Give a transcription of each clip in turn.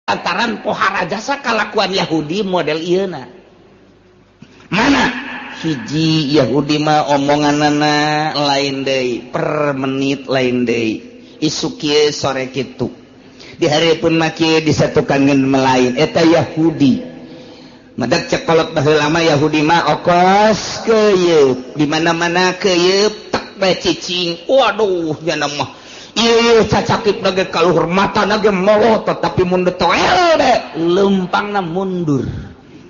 lantaran pohara jasa kalakuan Yahudi model ieu-na. Mana hiji Yahudi mah omonganana lain deui, per menit lain deui. Isu kieu sore kitu. Di hareupeun mah kieu disatukankeun melain eta Yahudi. Madak cek kolot baheula mah Yahudi mah okos keuyeub, di mana-mana keuyeub tak bae cicing. Waduh nya mah ieu cacakip na ge kaluhur matana ge molotot tapi mun toel de leumpangna mundur.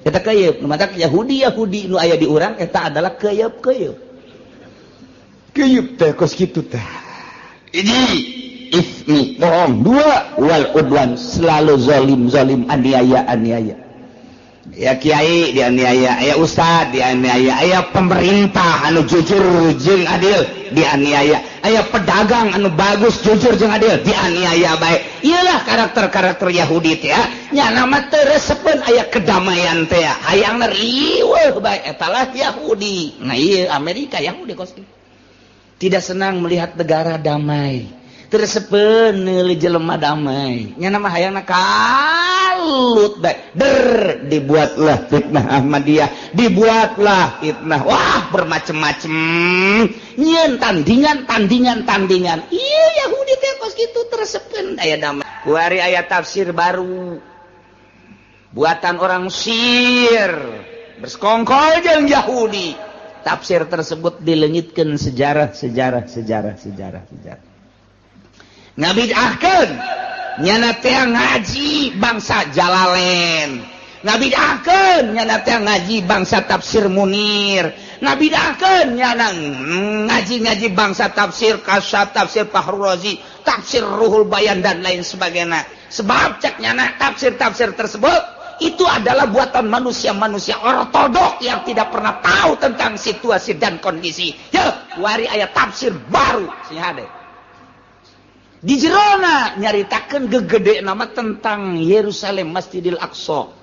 Eta keuyeub, matak Yahudi nu aya di urang eta adalah keuyeub. Keuyeub teh kos kitu teh. Ini ismi bohong, dua wal udwan selalu zalim aniaya. Ya kiai dianiaya, aya ustad dianiaya, aya pemerintah anu jujur jeung adil dianiaya, aya pedagang anu bagus jujur jeung adil dianiaya bae. Iyalah karakter Yahudi teh nya nama teu resepeun aya kedamaian teh hayangna riweuh bae etalah Yahudi. Nah ieu Amerika Yahudi kos tidak senang melihat negara damai. Tersepen neuli jelema damai nya nama hayangna kalut bae dibuatlah fitnah Ahmadiyah, dibuatlah fitnah wah bermacam-macam nyeun tandingan iya Yahudi teh kos kitu tersepen aya damai. Kuari aya tafsir baru buatan orang Mesir bersekongkol jeung Yahudi. Tafsir tersebut dileungitkeun sejarah ngabidahkeun nyana teh ngaji bangsa Jalalain, ngabidahkeun nyana teh ngaji bangsa tafsir Munir, ngabidahkeun nyana ngaji bangsa tafsir Kasyaf, tafsir Fakhrul Razi, tafsir Ruhul Bayan dan lain sebagainya. Sebab cek nyana tafsir tersebut itu adalah buatan manusia ortodok yang tidak pernah tahu tentang situasi dan kondisi. Ya, wari aya tafsir baru sih hade. Di jerona nyaritakeun gegede nama tentang Yerusalem Masjidil Aqsa.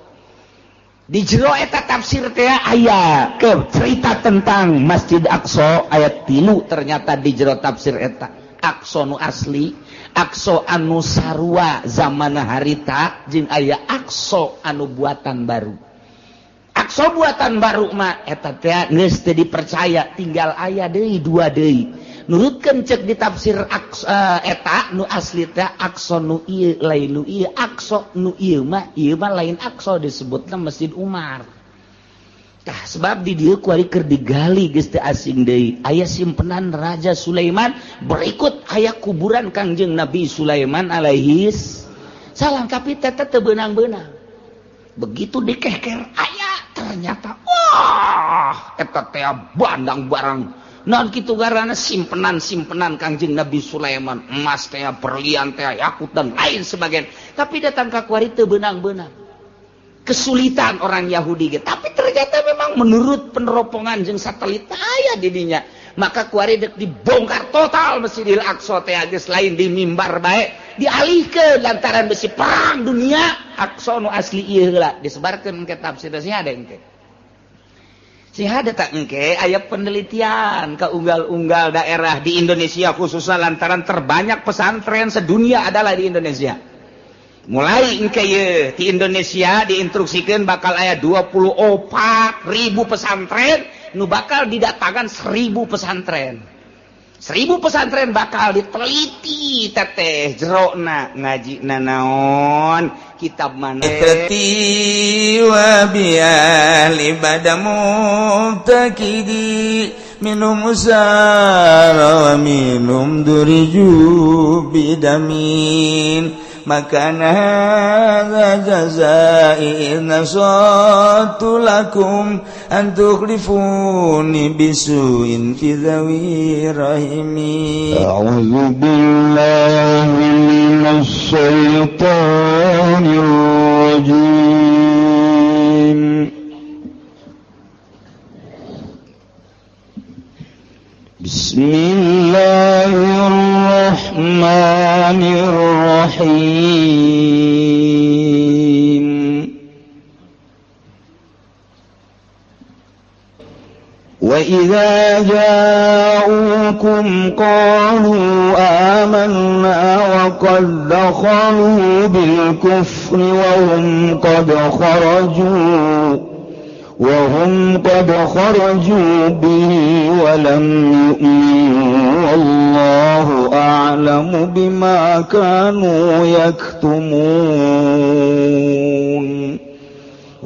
Di jero eta tafsir teh aya ke cerita tentang Masjid Aqsa ayat 3 ternyata di jero tafsir eta. Aqsa nu asli, Aqsa anu sarua zamana harita jeung aya Aqsa anu buatan baru. Aqsa buatan baru mah eta teh geus teu dipercaya, tinggal aya deui dua deui. Nurutkeun cek di tafsir eta nu asli teh Aqsa nu ieu lain nu ieu, Aqsa nu ieu mah lain Aqsa disebutna Masjid Umar. Tah sebab di dieu kuari keur digali geus teu asing deui. Aya simpenan Raja Sulaiman, berikut aya kuburan Kangjeng Nabi Sulaiman alaihis salam, tapi teh teu beunang-beunang. Begitu dikeker aya ternyata wah eta teh bandang barang non kitu garana simpenan Kangjeng Nabi Sulaiman, emas teh, berlian teh, yakut dan lain sebagainya. Tapi datang ka kuari teu beunang-beunang. Kesulitan orang Yahudi gitu. Tapi ternyata memang menurut peneropongan jeung satelit aya di dinya. Maka kuari dek dibongkar total Masjidil Aqsa teh geus lain di mimbar bae, dialihkeun lantaran besi perang dunia. Aqsa nu asli ieu heula disebarkeun ke tafsir sia ada engke. Sia ada tak engke aya penelitian ke unggal-unggal daerah di Indonesia khususnya lantaran terbanyak pesantren sedunia adalah di Indonesia. Mulai engke ye di Indonesia diinstruksikan bakal aya 24.000 pesantren nu bakal didatangkan 1.000 pesantren. 1.000 pesantren bakal diteliti teteh jerona ngaji naon kitab mana tati wa bial ibadamu takidi minum usara wa minum duriju bidamin makana hadza jazai nasatu lakum an tukhlifuni bisuin fi dhawi rahimi. A'udzu billahi minasy syaithanir rajim. Bismillahirrahmanirrahim. Wa idza ja'ukum qalu amanna wa qad dakhalu bil kufri wa hum qad kharaju bihi wa lam yu'minu wallahu a'lamu bima kanu yaktumun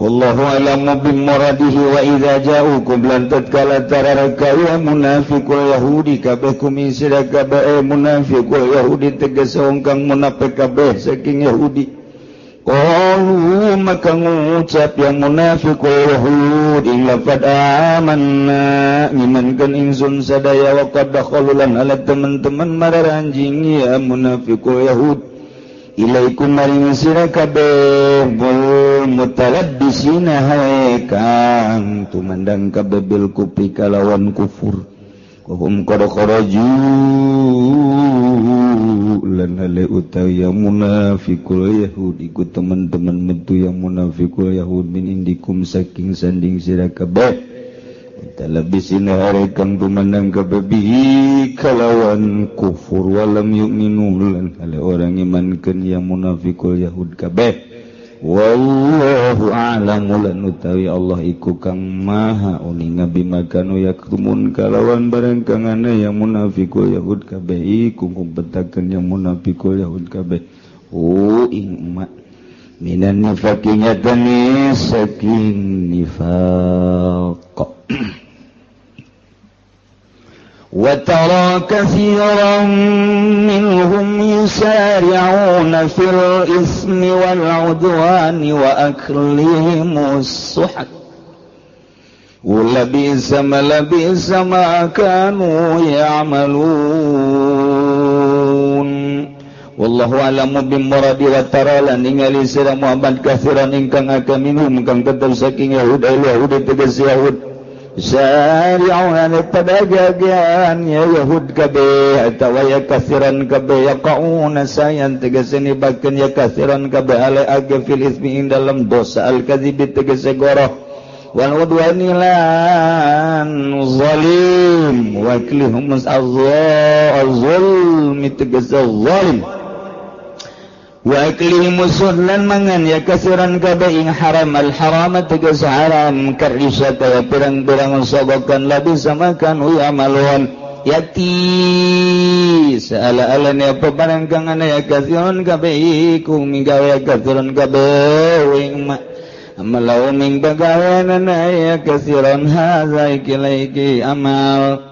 wallahu a'lamu bimuradihi wa idza ja'ukum lan tatkala tararaka ya munafiqul yahudi kabeh kumisira kabeh munafiqul yahudi tegese wong kang munafik kabeh saking yahudi qalu maka ngucap yang munafiqul yahudi lafad amanna ngimankeun ingsun sadaya wa qad dakhalulan ala teman-teman mararanjing ya munafiqul yahudi ilaikum maring sira kabeh mutalabbisina haikang tumandang kabeh bil kufri kalawan kufur wa hum qad kharaju lan hale utawi yang munafiqul yahudi ku teman-teman metu yang munafiqul yahud min indikum saking sanding sira kabeh talabisina haikang tumandang kabeh bihi kalawan kufur walam yu'minu lan hale orang imankeun yang munafiqul yahud kabeh wallahu a'lamu lan utawi Allah iku kang maha uninga bima kanu yaktumun kalawan barang kang ana yang munafiqul yahud kabeh iku kumpetakeun yang munafiqul yahud kabeh ing minan nifaqi nyatane saking nifaq wa tara katsiran minhum yusari'una fil ismi wal 'udwani wa aklihimus suhad labisa ma kanu ya'malun wallahu a'lamu bimuradi wa tara lan ningali sira Muhammad katsiran ingkang akeh minhum kang tetep saking Yahud tegese Yahud sari'una pada gagahan ya Yahud kabeh atawa ya katsiran kabeh yaqauna sayan tegese nibakeun ya katsiran kabeh ale age fil ismi ing dalam dosa al kadzib tegese goroh wal udwani lan zalim wa klihum az-zulm tegese zalim wa aklihim musudlan mangan ya kasiran kabeh ing haram al haram tegas haram karisata ya pirang-pirang sogokan labi sama kan ya'malun yati saala-alane apa barang kang ana ya kasiran kabeh iku minggawe ya kasiran kabeh ing amalau ming bagawana ya kasiran hadza iki amal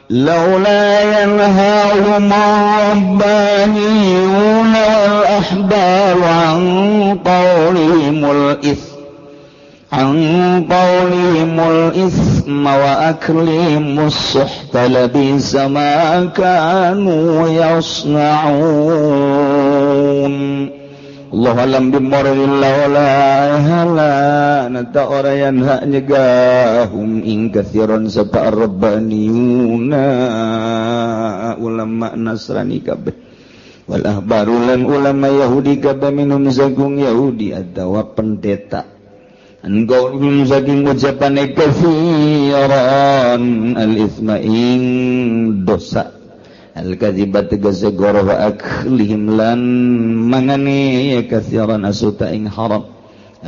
لولا ينهاهم الربانيون والأحبار عن قولهم الإثم وأكلهم السحت لبئس ما كانوا يصنعون Allah alam bimurilllah wala hala nata orayan hak nyegahum ing katsiran sapa rabbaniyuna ulama nasrani kabeh wal ahbarulan ulama yahudi kabeh minum sagung yahudi atawa pendeta engkau saking ucapan katsiran al isma ing dosa al-kadzibat tegese goro wa aklihim lan mangane ya katsiran asuta ing haram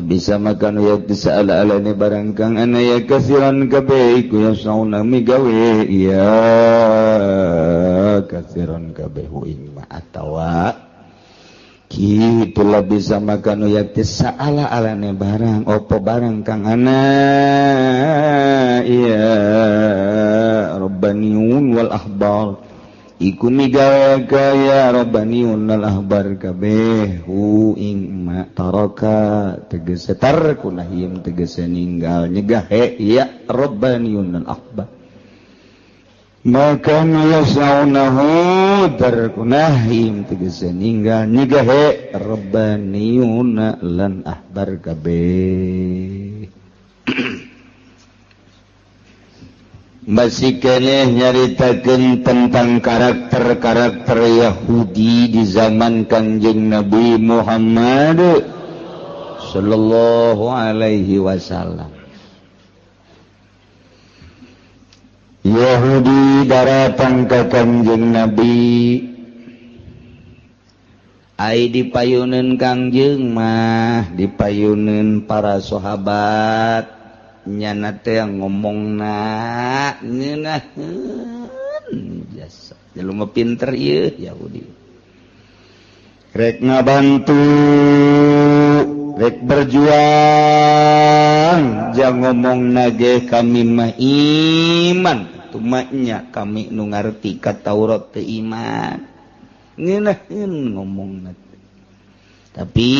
bisa makan ya disala alane barang kang ana ya katsiran kabeh iku yasauna migawe ya katsiran kabeh ing ma atawa kitu bisa makan ya disala alane barang opo barang kang ana ya rabbaniyun wal ahbar iku migawe kaya rabbaniyun al ahbar kabeh hu ing ma taraka tegese tarkunahim tegese ninggal nyegahe ya rabbaniyun al ahbar maka yasaunahu tarkunahim tegese ninggal nyegahe rabbaniyun lan ahbar kabeh masih keneh nyaritakeun tentang karakter-karakter Yahudi di zaman Kanjeng Nabi Muhammad sallallahu alaihi wasallam. Yahudi daratang ka Kangjeng Nabi ai dipayuneun Kangjeng mah dipayuneun para sahabat nyana teh ngomongna ngeunaheun jasa jelema pinter ieu Yahudi rek ngabantu rek berjuang jang ngomongna ge kami mah iman tumanya kami nu ngarti ka Taurat teu iman ngeunaheun ngomongna tapi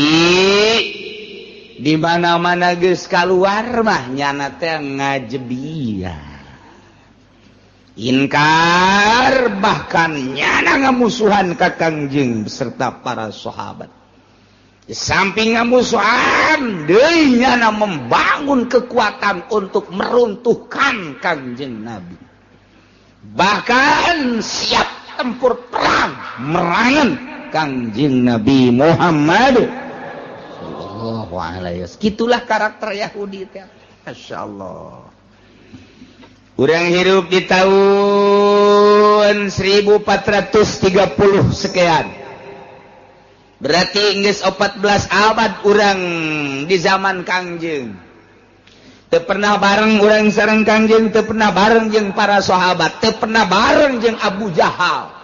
di mana-mana geus kaluar mah nyana teh ngajebiah inkar bahkan nyana ngamusuhan ka Kangjeng beserta para sahabat di samping ngamusuhan deui nyana membangun kekuatan untuk meruntuhkan Kangjeng Nabi bahkan siap tempur perang merangan Kangjeng Nabi Muhammad sallallahu alaihi wasallam. Gitulah karakter Yahudi teh. Masyaallah. Urang hidup di tahun 1430 sekian. Berarti geus 14 abad urang di zaman Kangjeng. Teu pernah bareng urang sareng Kangjeng, teu pernah bareng jeung para sahabat, teu pernah bareng jeung Abu Jahal.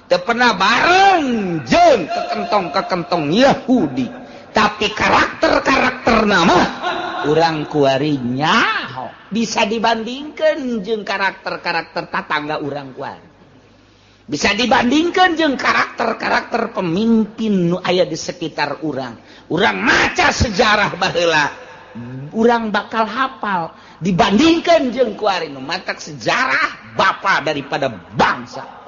Teu pernah bareng jeung kekentong-kekentong Yahudi. Tapi karakter-karakter nama urang kuari nyaho bisa dibandingkan jeung karakter-karakter tatangga urang kuari. Bisa dibandingkan jeung karakter-karakter pemimpin nu aya di sekitar urang. Urang maca sejarah baheula, urang bakal hafal dibandingkan jeung kuari nu matak sejarah bapa daripada bangsa.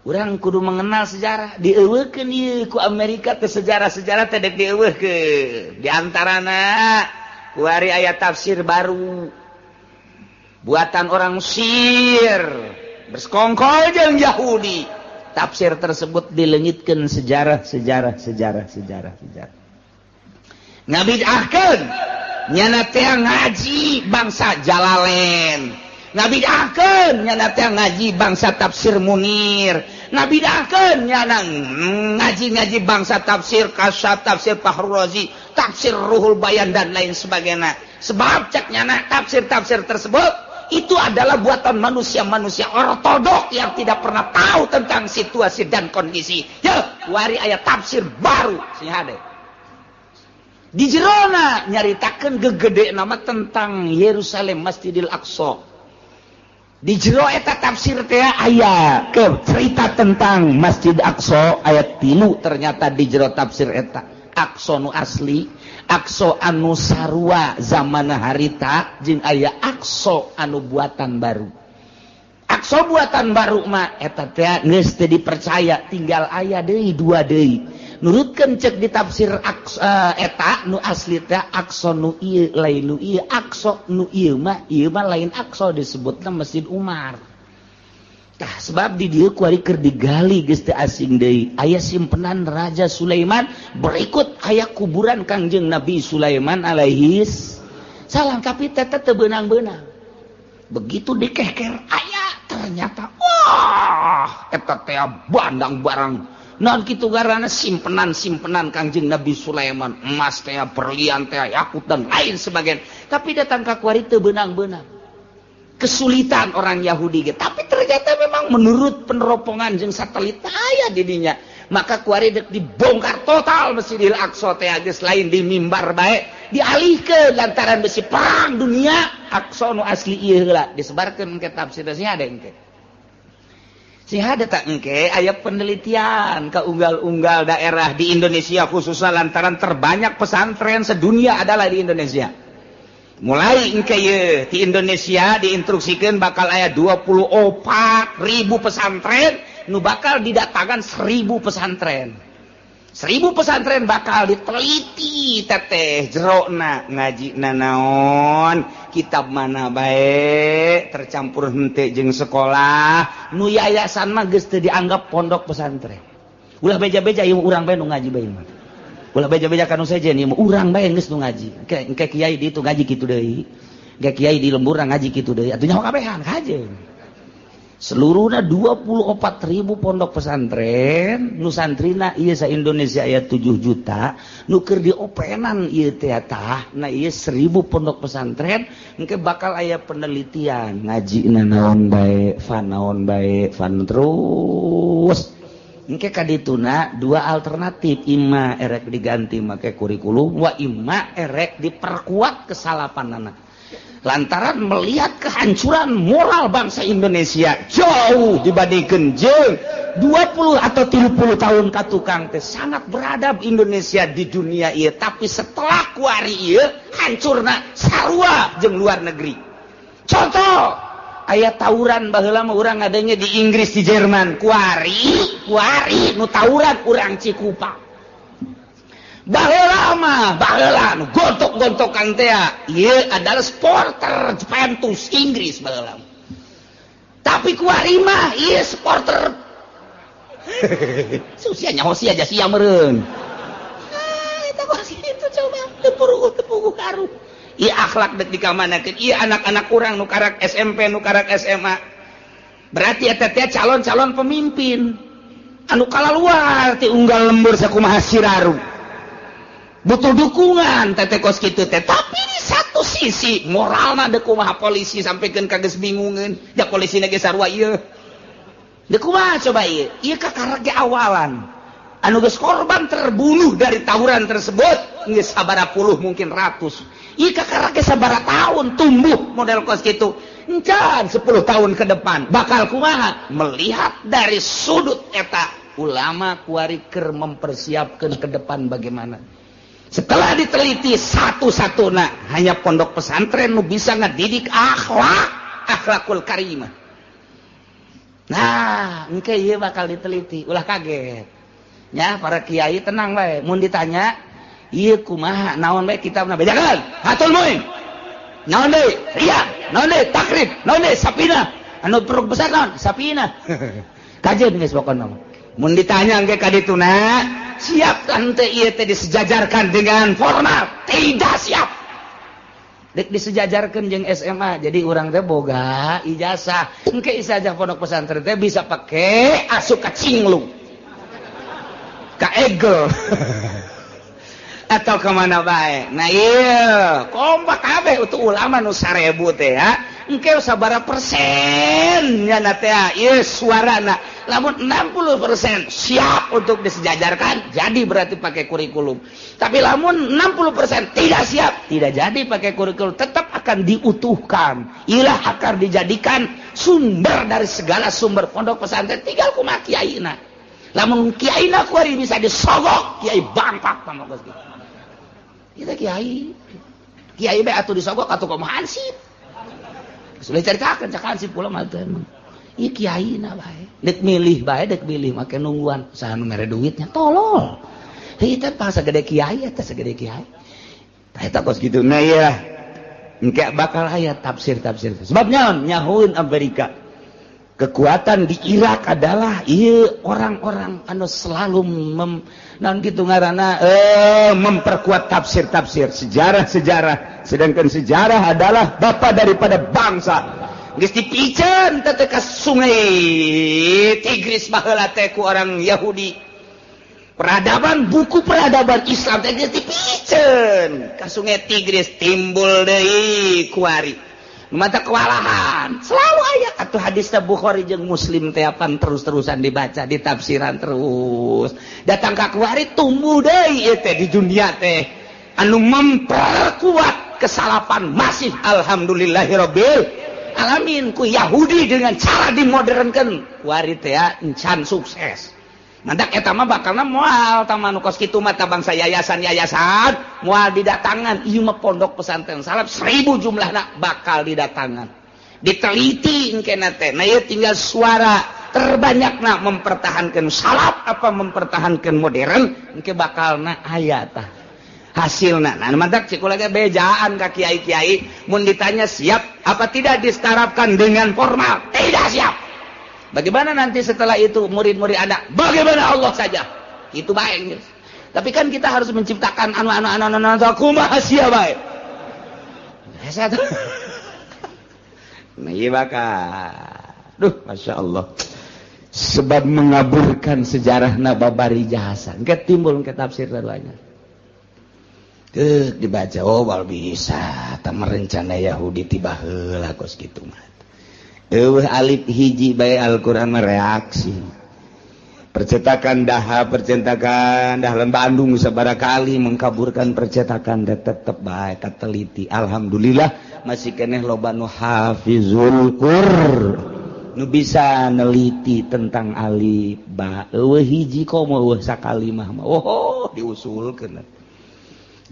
Urang kudu mengenal sejarah, dieuweukeun ieu ku Amerika teh sejarah-sejarah teh dek dieuweukeun. Di antarana kuari aya tafsir baru buatan orang Mesir bersekongkol jeung Yahudi. Tafsir tersebut dileungitkeun sejarah. Ngabidahkeun nyana teh ngaji bangsa Jalalain. Ngabidahkeun nyana teh ngaji bangsa tafsir Munir. Ngabidahkeun nyana ngaji bangsa tafsir Kasyaf, tafsir Fahrul Razi, tafsir Ruhul Bayan dan lain sebagainya. Sebab cek nyana tafsir-tafsir tersebut itu adalah buatan manusia-manusia ortodok yang tidak pernah tahu tentang situasi dan kondisi. Ya, wari aya tafsir baru sing hade. Di jerona nyaritakeun gegede nama tentang Yerusalem Masjidil Aqsa. Di jero eta tafsir teh aya ke cerita tentang Masjid Aqsa ayat 3 ternyata di jero tafsir eta. Aqsa nu asli, Aqsa anu sarua zamana harita jeung aya Aqsa anu buatan baru. Aqsa buatan baru mah eta teh geus teu dipercaya tinggal aya deui dua deui. Nurutkeun cek di tafsir eta nu asli teh Aqsa nu ieu lain nu ieu Aqsa nu ieu mah lain Aqsa disebutna Masjid Umar. Tah sebab di dieu kuari keur digali geus teu asing deui. Aya simpenan Raja Sulaiman, berikut aya kuburan Kangjeng Nabi Sulaiman alaihis salam tapi teteh teu beunang-beunang. Begitu dikeker aya ternyata wah eta teh bandang barang non kitu garana simpenan Kangjeng Nabi Sulaiman, emas teh, berlian teh, yakut dan lain sebagainya. Tapi datang ka kuari teu beunang-beunang. Kesulitan orang Yahudi ge, tapi ternyata memang menurut peneropongan jeung satelit aya di dinya. Maka kuari dek dibongkar total Masjidil Aqsa teh geus lain di mimbar bae, dialihkeun lantaran besi perang dunia. Aqsa nu asli ieu heula disebarkeun ke tafsir sih ada engke. Sih ada tak engke aya penelitian ke unggal-unggal daerah di Indonesia khususnya lantaran terbanyak pesantren sedunia adalah di Indonesia. Mulai engke ye di Indonesia diinstruksikan bakal aya 24.000 pesantren nu bakal didatangan 1.000 pesantren. 1.000 pesantren bakal diteliti teteh jerona ngaji nanaon kitab mana bae tercampur henteu jeung sekolah nu yayasan mah geus teu dianggap pondok pesantren. Ulah beja-beja ieu urang bae nu ngaji bae mah. Ulah beja-beja kanu sejen ieu urang bae geus nu ngaji. Engke kiai di itu ngaji kitu deui. Gak kiai di lembur ngaji gitu deh atuh nyaho kabehan kajeung seluruhnya 24.000 pondok pesantren nu santrina ieu sa Indonesia aya 7 juta nu keur diopenan ieu teh tah na ieu 1000 pondok pesantren engke bakal aya penelitian ngajina naon bae fan terus engke kadituna dua alternatif imma erek diganti make kurikulum wa imma erek diperkuat kesalapanana lantaran melihat kehancuran moral bangsa Indonesia jauh dibandingkan jeung 20 atau 30 tahun katukang teh sangat beradab Indonesia di dunia ieu tapi setelah kuari ieu hancurna sarua jeung luar negeri contoh aya tawuran baheula mah urang ngadenge di Inggris di Jerman kuari nu tawuran urang Cikupa baheula nu gontok-gontokan teh ieu adalah supporter Juventus Inggris baheula tapi kuari mah ieu supporter susia nyaho sia aja sia meureun eta kos itu coba tepugu karu ieu akhlak dek dikamanakeun ieu anak-anak urang nu karak SMP nu karak SMA berarti eta teh calon-calon pemimpin anu kalaluar ti unggal lembur sakumaha siraru butuh dukungan tete kos kitu teh tapi di satu sisi moralna deuk kumaha polisi sampikeun ka geus bingungeun da polisina ge sarua ieu deuk kumaha coba ieu kakarage awalan anu geus korban terbunuh dari tawuran tersebut geus sabaraha puluh mungkin ratus ieu kakarage sabaraha tahun tumbuh model kos kitu encan 10 tahun ke depan bakal kumaha melihat dari sudut eta ulama kuari keur mempersiapkan ke depan bagaimana. Setelah diteliti satu-satuna hanya pondok pesantren nu bisa ngedidik akhlakul karimah. Nah, engke ieu bakal diteliti, ulah kaget. Nya para kiai tenang bae, mun ditanya, ieu kumaha naon bae kitabna bejakeun. Hatul muing. Naon deui? Riya, naon deui? Takrib, naon deui? Sapina. Anu perug besar naon? Sapina. Kajeun geus pokona mah. Mun ditanya engke ka dituna, siap kan teh ieu teh disejajarkan dengan formal? Tidak siap. Dek disejajarkan jeung SMA. Jadi urang teh boga ijazah. Engke ijazah pondok pesantren teh bisa pake asup ka cinglung. Ka egel. Atau kemana bae. Nah iya, kompak kabeh utuh ulama nu 1000 teh ya. Engke sabaraha persen nya teh ieu suarana. Lamun 60% siap untuk disejajarkan, jadi berarti pakai kurikulum. Tapi lamun 60% tidak siap, tidak jadi pakai kurikulum, tetap akan diutuhkan. Ilah akan dijadikan sumber dari segala sumber pondok pesantren. Tinggal kumaha kiaina. Lamun kiaina kuari bisa disogok, kiai bangpak pamah geus kitu. Kita kiai be atuh disogok atuh kumaha hansip. Sudah caritakeun cak hansip kula mah teh. Ieu kiaina bae. Dek milih make nungguan saha nu mere duitnya tolol. Heuh teh pas sagede kiai eta sagede kiai. Tah eta kos kitu. Nah ieu engke bakal aya tafsir-tafsir. Sebab naon nyahoeun Amerika. Kekuatan di Irak adalah ieu orang-orang anu selalu naon kitu ngaranna memperkuat tafsir-tafsir, sejarah-sejarah. Sedangkan sejarah adalah bapa daripada bangsa. Geus dipicen teh ka sungai Tigris baheula teh ku orang Yahudi. Buku peradaban Islam teh geus dipicen ka sungai Tigris timbul deui kuari. Mata kewalahan. Selalu aya atuh hadisna Bukhari jeung Muslim teh apan terus-terusan dibaca, ditafsiran terus. Datang ka kuari tumbuh deui ieu teh di dunia teh anu memperkuat kesalapan masih alhamdulillahirabbil alamin ku Yahudi dengan cara dimodernkan kuari teh encan sukses. Mandak eta mah bakalna moal tamanu kos kitu mah bangsa yayasan-yayasan moal didatangan ieu mah pondok pesantren salab 1000 jumlahna bakal didatangan. Diteliti engkena teh. Nah ieu tinggal suara terbanyakna mempertahankan salaf apa mempertahankan modern engke bakalna aya tah. Hasilna nah mantak cikula ge bejaan ka kiai-kiai mun ditanya siap apa tidak disetarapkan dengan formal tidak siap. Bagaimana nanti setelah itu murid-murid Anda bagaimana Allah saja itu baik. Tapi kan kita harus menciptakan anu kumaha sia bae. Masya Allah sebab mengaburkan sejarah nababari jasa nggak timbul ke tafsir banyak dibaca wal bisa tak merencana Yahudi tiba heula kos gitu mah alif hiji bae Al-Quran mereaksi percetakan dah Bandung sabaraha kali mengkaburkan percetakan tetap baik teliti alhamdulillah masih keneh loba nu hafizul Qur'an nu bisa neliti tentang alif ba hiji komo sakalimah mah diusulkeun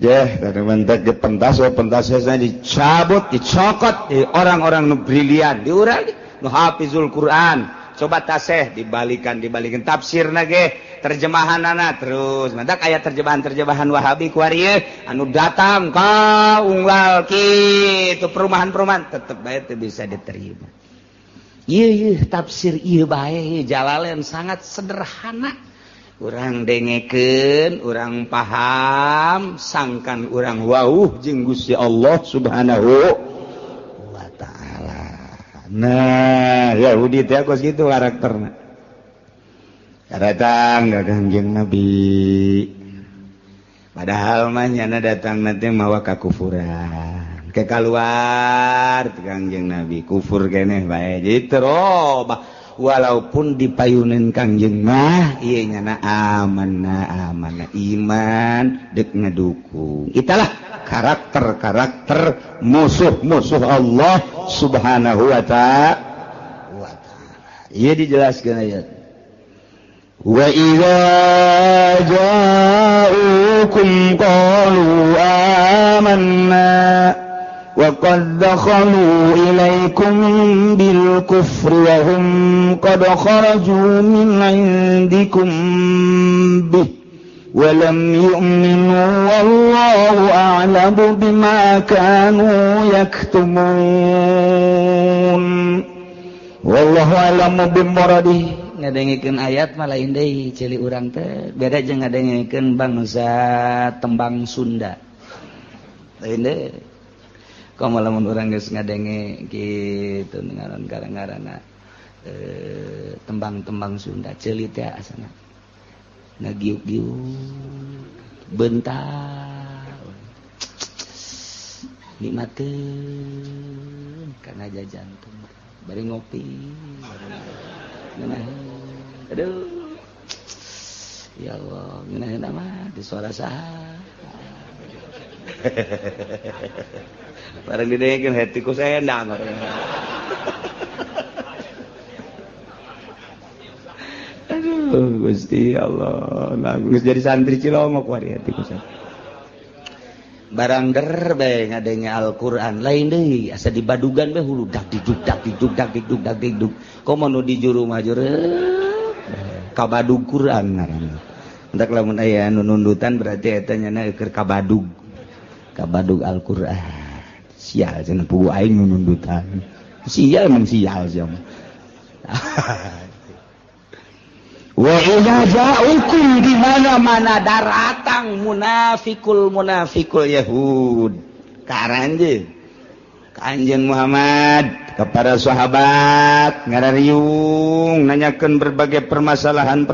karena mentek di pentasnya dicabut dicokot orang-orang nu brilian diurang nu hafizul Quran coba taseh dibalikan tafsir nage terjemahan anak terus mentak aya terjemahan Wahabi kuarieu anu datang ka unggal kitu perumahan tetep bae teu bisa diterima. Ieu tafsir ieu bae Jalalain sangat sederhana. Urang dengekeun, urang paham, sangkan urang wauh jeung Gusti Allah Subhanahu wa taala. Nah, Yahudi teh kos kitu karakterna. Datang ka Kangjeng Nabi. Padahal mah nyana datang nanti mawa kakufuran. Keluar Kangjeng Nabi kufur keneh bae jadi terobah walaupun dipayuneun Kangjeng mah ieu nya amanah iman deuk ngadukung italah karakter musuh Allah Subhanahu wa taala ieu dijelaskeun ayat wa idza ja'ukum qalu amanna وَقَدْ دَخَلُوا إِلَيْكُمْ بِالْكُفْرِ وَهُمْ قَدْ خَرَجُوا مِنْ عِنْدِكُمْ بِهِ وَلَمْ يُؤْمِنُوا وَاللَّهُ أَعْلَمُ بِمَا كَانُوا يَكْتُمُونَ وَاللَّهُ أَعْلَمُ بِمُرَادِهِ ngadengikeun ayat mah lain deui ceuli urang teh beda jeung ngadengikeun bangsa tembang Sunda lain deui kamu lamun urang geus ngadenge kitu ngaran garang-garana tembang-tembang Sunda ceuli teh asana ngagiuk-giuk bentar nikmatkeun kana jantung bari ngopi aduh ya Allah ngeunaheun mah di suara saha barang didengekeun heti ku sendang aduh Gusti Allah geus jadi santri Cilongok wari hati ku barang der bae ngadenge Al-Qur'an lain deui asa di badugan bae hulu dak diduk komo nu di juru mah ka badug Qur'an ngaranna entak lamun aya nu nundutan berarti eta nya keur ka badug Al-Qur'an sial cenah pugu aing nu nundutan sial emang sial sia wa idza ja'ukum di mana-mana datang munafikul Yahud karanjeun Kanjeng Muhammad kepada sahabat ngarariung nanyakeun berbagai permasalahan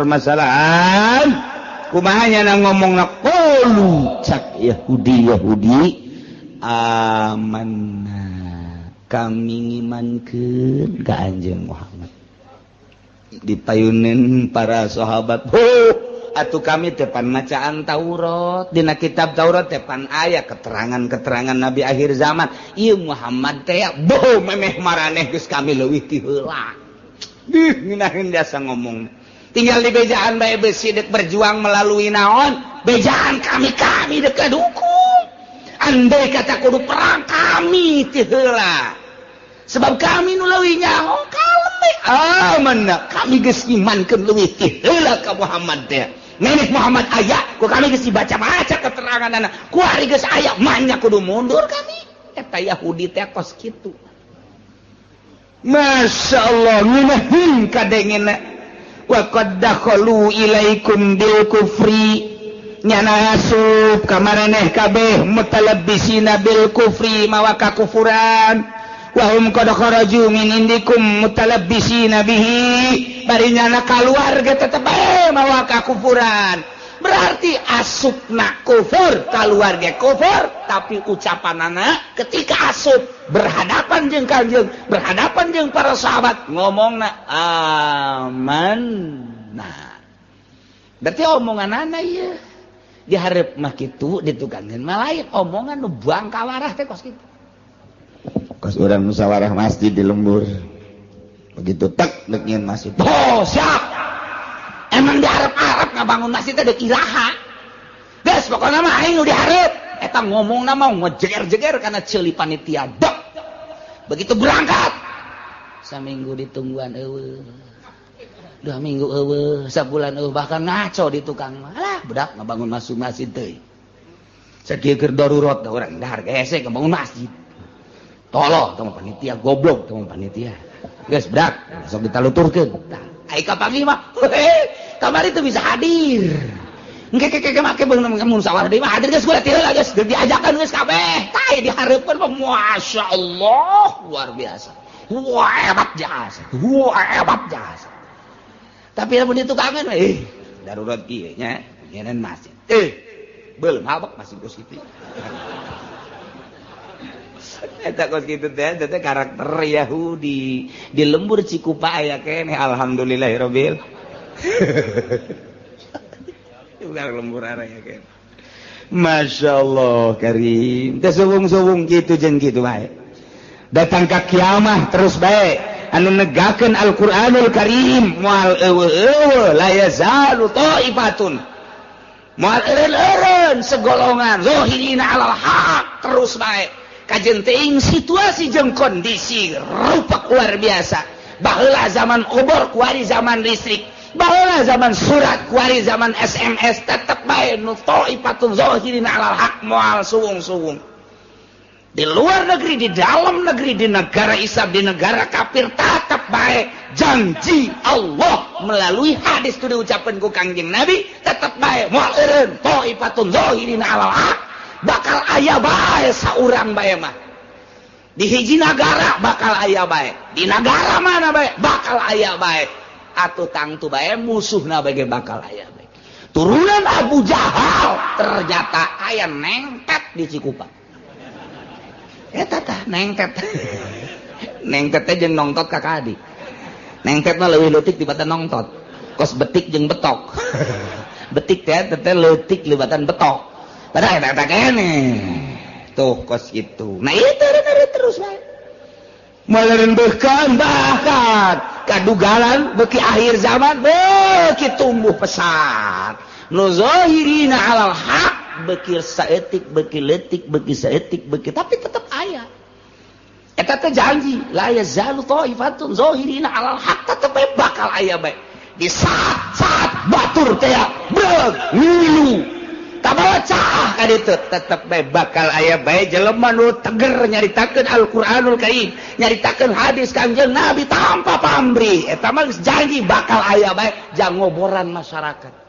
kumaha nya ngomongna qalu cak Yahudi amanna kami ngimankeun ka Anjeun Muhammad dipayuneun para sahabat atuh kami teh pan macaan Taurat dina kitab Taurat teh pan aya keterangan Nabi akhir zaman ieu Muhammad teh memeh maraneh geus kami leuwih ti heula ngeunaheun jasa ngomong tinggal di bejaan bae besi dek berjuang melalui naon bejaan kami dek kadukung andai kata kudu perang kami ti heula sebab kami nu leuwih nyaho kalem amanna kami geus imankeun leuwih ti heula ka Muhammad teh nenek Muhammad aya ku kami geus dibaca-baca keteranganna ku ari geus aya manya kudu mundur kami eta Yahudi teh kos kitu masyaallah ngunaheun kadengena wa qad dakhalu ilaikum bil kufri nyana asup ka maraneh kabeh mutalabbisina bil kufri mawa kakufuran wahum qad kharaju min indikum mutalabbisina bihi barinyana keluarga tetep bae mawa kakufuran berarti asupna kufur keluarga kufur tapi ucapanana ketika asup berhadapan jeung kanjeung berhadapan jeung para sahabat ngomongna aman nah berarti omonganana ieu dihareup mah kitu ditukangkeun mah lain omongan nu buang kawarah teh kos kitu kos urang musyawarah masjid di lembur begitu tek dek nyieun masjid oh siap emang diharap-harap ngabangun masjid teh deuk iraha geus pokona mah aing nu dihareup eta ngomongna mah ngejeger-jeger kana ceuli panitia dok begitu berangkat saminggu ditungguan eueuh 2 minggu eueuh sabulan eueuh bahkan ngaco di tukang alah budak ngabangun masjid teuing sakieu keur darurat da urang dahar hese ngabangun masjid tolong teman panitia goblok teman panitia geus budak sok ditaluturkeun ai kapanggih mah kamari teu bisa hadir engke make beunang musyawarah deui mah hadir geus kudu tiheula geus diajakan geus kabeh tah dihareupeun mah masyaallah luar biasa hebat jasa tapi lamun ditukangan darurat kieu nya nyeun masjid belum habak masih kos kitu eta kos kitu teh karakter Yahudi di lembur Cikupa aya keneh alhamdulillahirabbil udah lembur aya keneh masyaallah karim teh suwung-suwung kitu jeung kitu bae datang ka kiamah terus bae anu negakeun Al-Qur'anul Karim moal eueuh la yazalu taifatun moal eureun segolongan zahirina alal haq terus bae kajen teuing situasi jeung kondisi rupa luar biasa baheula zaman obor kuari zaman listrik baheula zaman surat kuari zaman SMS tetep bae nu taifatun zahirina alal haq moal suwung-suwung di luar negeri, di dalam negeri, di negara Islam, di negara kafir tetap baik janji Allah melalui hadis itu diucapkan ku Kangjeng Nabi tetap baik moal eureun taifatun zahirina alal haq bakal aya bae saurang bae mah di hiji negara bakal aya bae di negara mana bae bakal aya bae atuh tangtu bae musuhna bae bakal aya bae turunan Abu Jahal ternyata aya nengpet di Cikupa eta tah nengtet teh jeung nongtot kakak adik nengtet mah leuwih leutik dibatan nongtot kos betik jeung betok betik teh leutik libatan betok padahal eta keneh tuh kos kitu nah ieu terus bae meureun bahkan kadugalan beuki akhir zaman beuki tumbuh pesat nu zahirina alal haq beki saeutik beki leutik beki saeutik beki tapi tetep aya eta teh janji la yazalu taifatun zahirina alal haq tetep bakal aya bae di saat batur teh breg ngilu kabawa cah ka ditu tetep bae bakal aya bae jelema nu teger nyaritakeun Al-Qur'anul Karim nyaritakeun hadis Kangjeng Nabi tanpa pamrih eta mah janji bakal aya bae jang ngoboran masyarakat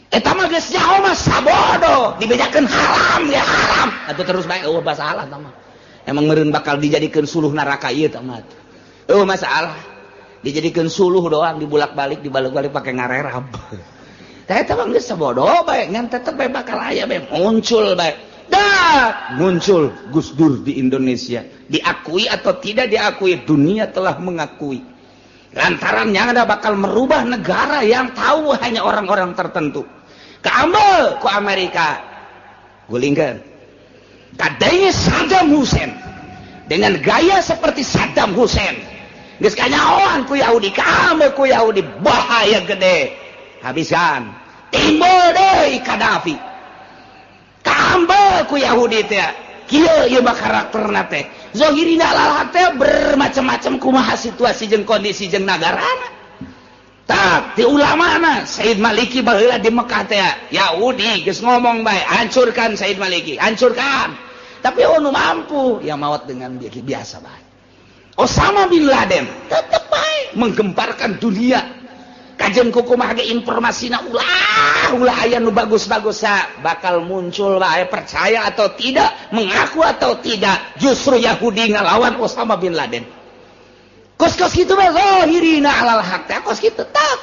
eta mah geus nyaho mah sabodo dibedakeun haram ya haram atuh terus bae eueuh masalah eta mah emang meureun bakal dijadikeun suluh neraka ieu eta mah eueuh masalah dijadikeun suluh doang dibulak-balik dibalik-balik pake ngarerab tah eta mah geus sabodo bae ngan tetep bae bakal aya bae muncul bae dah muncul Gus Dur di Indonesia diakui atau tidak diakui dunia telah mengakui lantarannya ada bakal merubah negara yang tahu hanya orang-orang tertentu keambil ku Amerika gulingkan kadangnya Saddam Hussein dengan gaya seperti Saddam Hussein geus kanyahoan ku Yahudi keambil ku Yahudi bahaya gede habiskan timbul deui Qaddafi keambil ku Yahudi teh kieu ieu mah karakterna teh zahirina alal haq teh bermacam-macam kumaha situasi jeung kondisi jeung nagarana tah ti ulamana Said Maliki baheula di Mekah teh Yahudi geus ngomong bae hancurkan Said Maliki hancurkan tapi nu mampu ya mawat dengan biasa bae Osama bin Laden tetep bae menggemparkan dunia kajen kukumaha ge informasina ulah aya nu bagus-bagus bakal muncul wae percaya atau tidak, mengaku atau tidak, justru Yahudi ngalawan Osama bin Laden. Kos-kos kitu mah zahirina alal haq teh kos kitu tak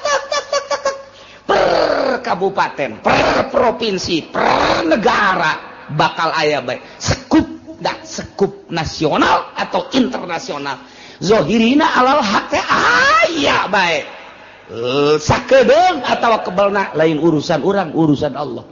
per kabupaten, per provinsi, per negara bakal aya bae sekup nasional atau internasional. Zahirina alal haq teh aya bae. Sakedeung atawa kebelna lain urusan urang, urusan Allah.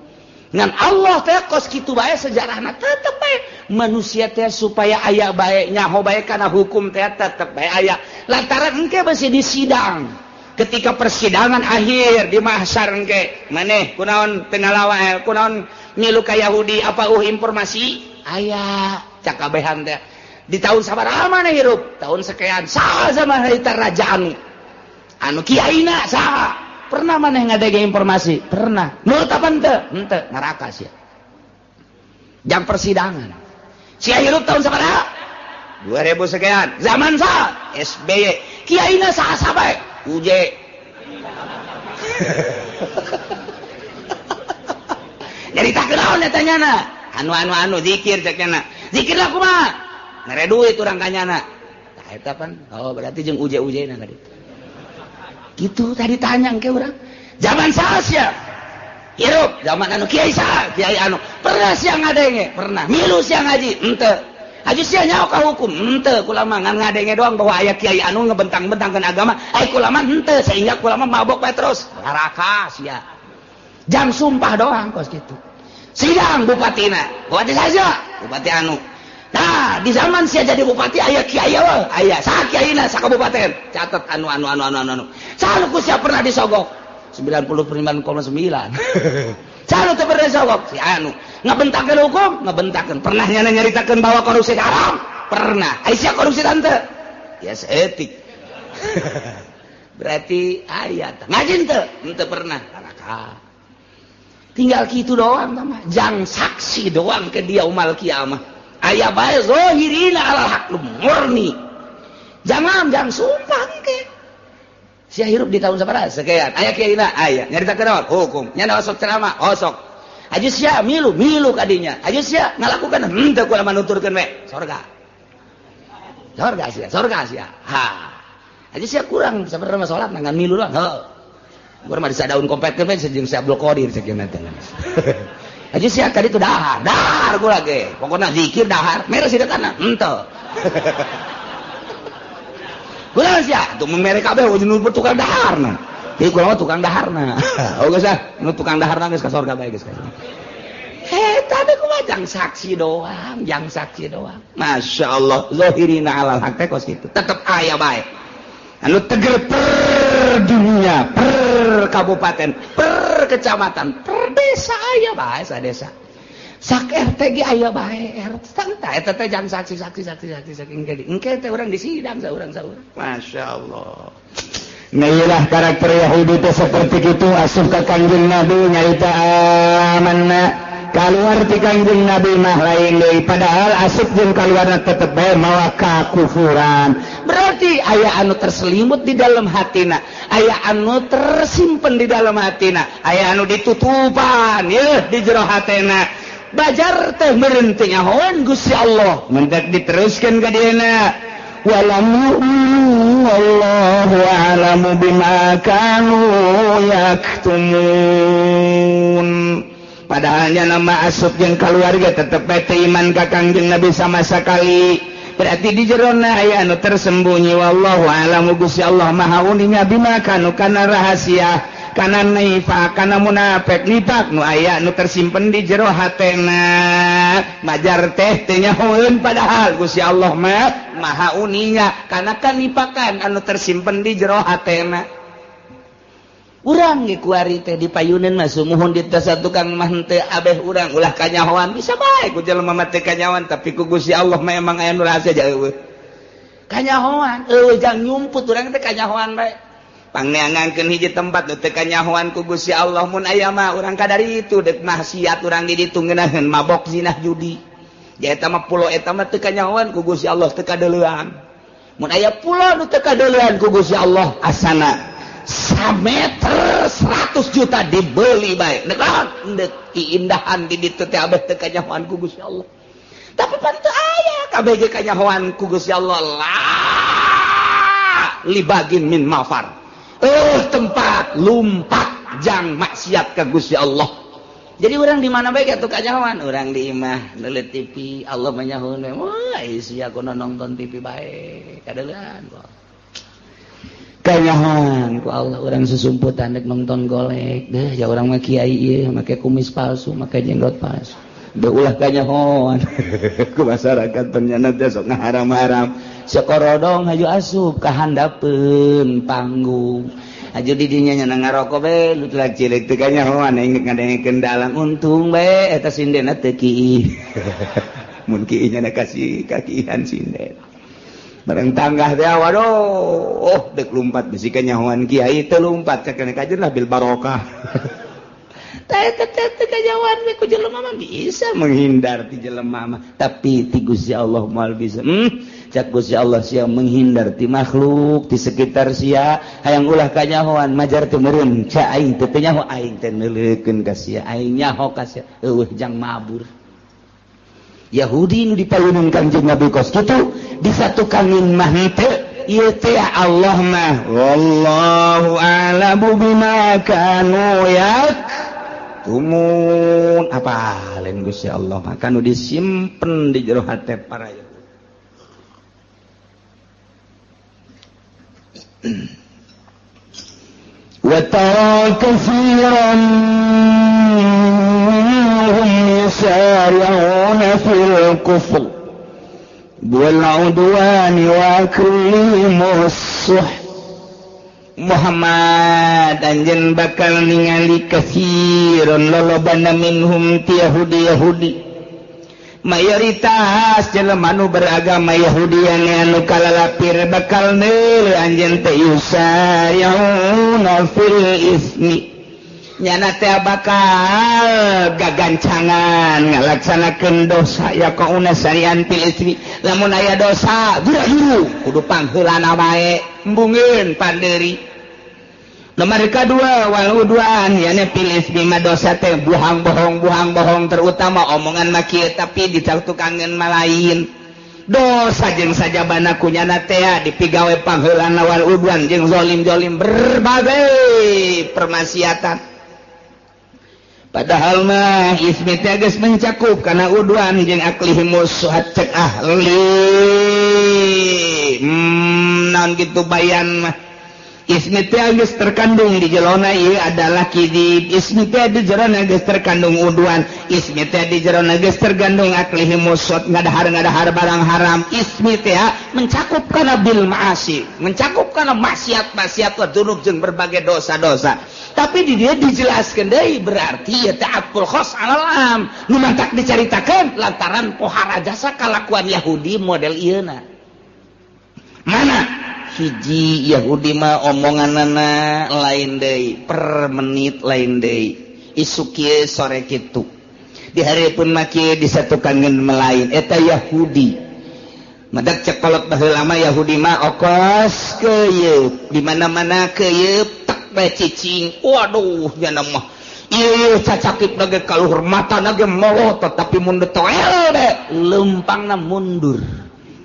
Ngan Allah teh kos kitu bae sejarahna tetep bae. Manusia teh supaya aya bae nyaho bae kana hukum teh tetep bae aya. Lantaran engke masih di sidang. Ketika persidangan akhir di mahsyar engke, maneh kunaon teu ngalawan kunaon milu ka Yahudi apa informasi aya cak kabehan teh. Di tahun sabaraha maneh hirup? Tahun sekian. Saha zaman harita raja anu kiaina saha? Pernah maneh ngadege informasi? Pernah. Menurut apa henteu? Henteu, neraka sia. Jam persidangan. Sia hirup tahun sabaraha? 2000 sekian. Zaman saha? SBY. Kiaina saha bae? UJ. Jadi tak kenaon eta nyana. Anu zikir cek nyana. Zikir lah kumaha? Ngere duit urang kanyana. Tah eta pan. Oh, berarti jeung UJ-UJ-na tadi. Gitu tadi tanya ke orang zaman saha hirup zaman anu kiai saha kiai anu pernah siang ngadenge pernah milu siang ngaji henteu haji sia nyaho ka hukum henteu kulama ngan ngadenge doang bahwa aya kiai anu ngebentang-bentangkeun agama kulama henteu sehingga kulama mabok bae terus neraka sia jam sumpah doang kos gitu sidang bupatina bupati saja bupati anu. Nah, di zaman sia jadi bupati aya kiai we, aya saha kiaina sakabupaten. Catet anu. Saha ku sia pernah disogok? 95,9. Saha teu pernah disogok? Si anu. Ngabentakeun hukum, ngabentakeun. Pernah nyaritakeun bahwa korupsi haram? Pernah. Ai sia korupsi tante? Ya etik. Berarti aya tah. Ngaji teu? Henteu pernah. Neraka. Tinggal kitu doang tah mah. Jang saksi doang ke dia umal kiamah. Aya bae zahirina alal haq murni. Jangan sumpah engke. Sia hirup di tahun sabaraha sekian. Aya kiaina aya. Nyaritakeun naon? Hukum. Nyana osok ceramah, osok. Aju sia milu kadinya. Aju sia ngalakukeun henteu kumaha nuturkeun we. Sorga sia. Ha. Aju sia kurang sabarana salat ngan milu doang. Heuh. Gua mah disa daun kompetkeun we jeung si Abdul Qadir sakieu teh. Aja sia tadi itu dahar gue lagi pokoknya zikir dahar merah sih dekana henteu gue lah sia tuh mereka kabeh wajib nurut tukang daharna jadi gue mah tukang daharna oh geus nu tukang daharna geus ka sorga bae geus tadi gue mah jang saksi doang Masya Allah zahirina alal haq teh kos kitu tetep aya bae anu teger per dunia per kabupaten per kecamatan per desa aya bae sadesa sak RT ge aya bae RT tah eta teh jang saksi engke teh urang disidang saurang Masya Allah. Nah iyalah karakter Yahudi teh seperti itu asup ka Kanjeng Nabi nyarita amanna kaluar ti Kanjeng Nabi mah lain deui padahal asup jeung kaluarna tetep bae mawa kakufuran. Berarti aya anu terselimut di dalam hatina, aya anu tersimpen di dalam hatina, aya anu ditutupan ya di jero hatena. Bajar teh meureun teh nyahoan Gusti Allah, mendak diteruskeun ka dieuna. Walam yu'minu wallahu a'lamu bima kanu yaktumun. Padahalnya nama asup jeung keluarga tetep bae teu iman ka Kanjeng Nabi sama sekali. Berarti di jerona aya anu tersembunyi wallahu a'lamu Gusti Allah maha uninya bima kanu kana rahasia kana nifaq kana munafik nifaq nu aya anu tersimpen di jero hatena majar teh teu nyahoeun padahal Gusti Allah mah maha uninya kana kanipakan anu tersimpen di jero hatena. Urang ge kuari teh dipayuneun mah sumuhun di tasa tukang mah teu abeh urang ulah kanyahoan bisa bae ku jelema mah teu kanyahoan tapi ku Gusti Allah mah emang aya nu rahasia ja eueuh. Kanyahoan eueuh jang nyumput urang teh kanyahoan bae. Pangneangankeun hiji tempat teu kanyahoan ku Gusti Allah mun aya mah urang kadari itu deuk maksiat urang di ditu ngeunaheun mabok zinah judi. Ya eta mah pulo eta mah teu kanyahoan ku Gusti Allah teu kadeulean. Mun aya pulo nu teu kadeulean ku Gusti Allah asana meter 100 juta dibeli baik keindahan di ditu teh abeh teu kanyahoan ku Gusti Allah tapi pan teu aya kabeh ge kanyahoan ku Gusti Allah lah libagin min mafar tempat lumpat jang maksiat ka Gusti Allah jadi orang di mana baik atuh kanyahoan orang di imah leuleut TV Allah manyahoan wah sia aku nonton TV bae kadeulean kanyahoan ku Allah orang susumputan dek nonton golek deh ya orang mah kiai ieu make kumis palsu make jenggot palsu deh ulah kanyahoan ku masyarakat ternyata teh sok ngaharam-haram sakorodong haju asup ka handapeun panggung aju di dinya nya ngarokok bae lu telah cilik teu kanyahoan inget ngadengekeun dalang untung bae eta sindena teu kieu mun kieu nya kasih kakihan sinden bareng tanggah teh waduh dek lumpat bisi kanyahoan kiai teu lumpat cakena kajeun lah bil barokah teh kanyahoan we ku jelema mah bisa menghindar ti jelema mah tapi ti Gusti Allah moal bisa cak Gusti Allah sia menghindar ti makhluk ti sekitar sia hayang ulah kanyahoan majar teu meureun ca aing teu nyaho aing teh neuleukeun ka sia aing nyaho ka sia eueuh jang mabur Yahudi nu dipalunun Kanjeng Nabi kos kitu disatukanin mah teu ieu teh Allah mah wallahu a'lamu bima kanu yaktumun apaleun Gusti Allah mah kanu disimpen di jero hate para Yahudi wa tara katsiran يسارعون في الكفر والعدوان وأكلهم السحت Muhammad anjeun bakal ningali katsiran lolobana minhum ti Yahudi mayoritas jelema nu beragama Yahudi anu kalalapir bakal neul anjeun teh yusari'una fil ismi nyana teh bakal gagancangan ngalaksanakeun dosa ya kauna sarian fil ismi lamun aya dosa buru-buru kudu pangheulana bae embungeun pandeuri nomor kedua wal udwan yana fil ismi mah dosa teh buhang bohong terutama omongan mah kieu tapi dicatukankeun mah lain dosa jeung sajabana kunyana teh dipigawe pangheulana wal udwan jeung zalim berbagai permaksiatan padahal mah ismi teh geus mencakup kana udwan jeung aklihimus suhat cek ahli naon kitu bayan mah ismi teh geus terkandung di jelona ieu adalah kidib ismi teh di jerona geus terkandung udwan ismi teh di jerona geus terkandung aklihimus suhat ngadahar barang haram ismi teh mencakup kana bil ma'asi mencakup kana maksiat wa dzunub jeung berbagai dosa-dosa tapi di dia dijelaskan deui berarti ya ta'aqqul khos alam nu mantak dicaritakeun lantaran pohara jasa kalakuan Yahudi model ieuna mana hiji Yahudi mah omonganana lain deui per menit lain deui isu kieu sore kitu di hareupeun mah kieu disatukankeun melain eta Yahudi madak cekolot baheula mah Yahudi mah okos keuyeub di mana-mana keuyeub cicing waduh nya mah ieu cacakip lagi kaluhur mata lagi melotot tapi mundur toel deh lempangna mundur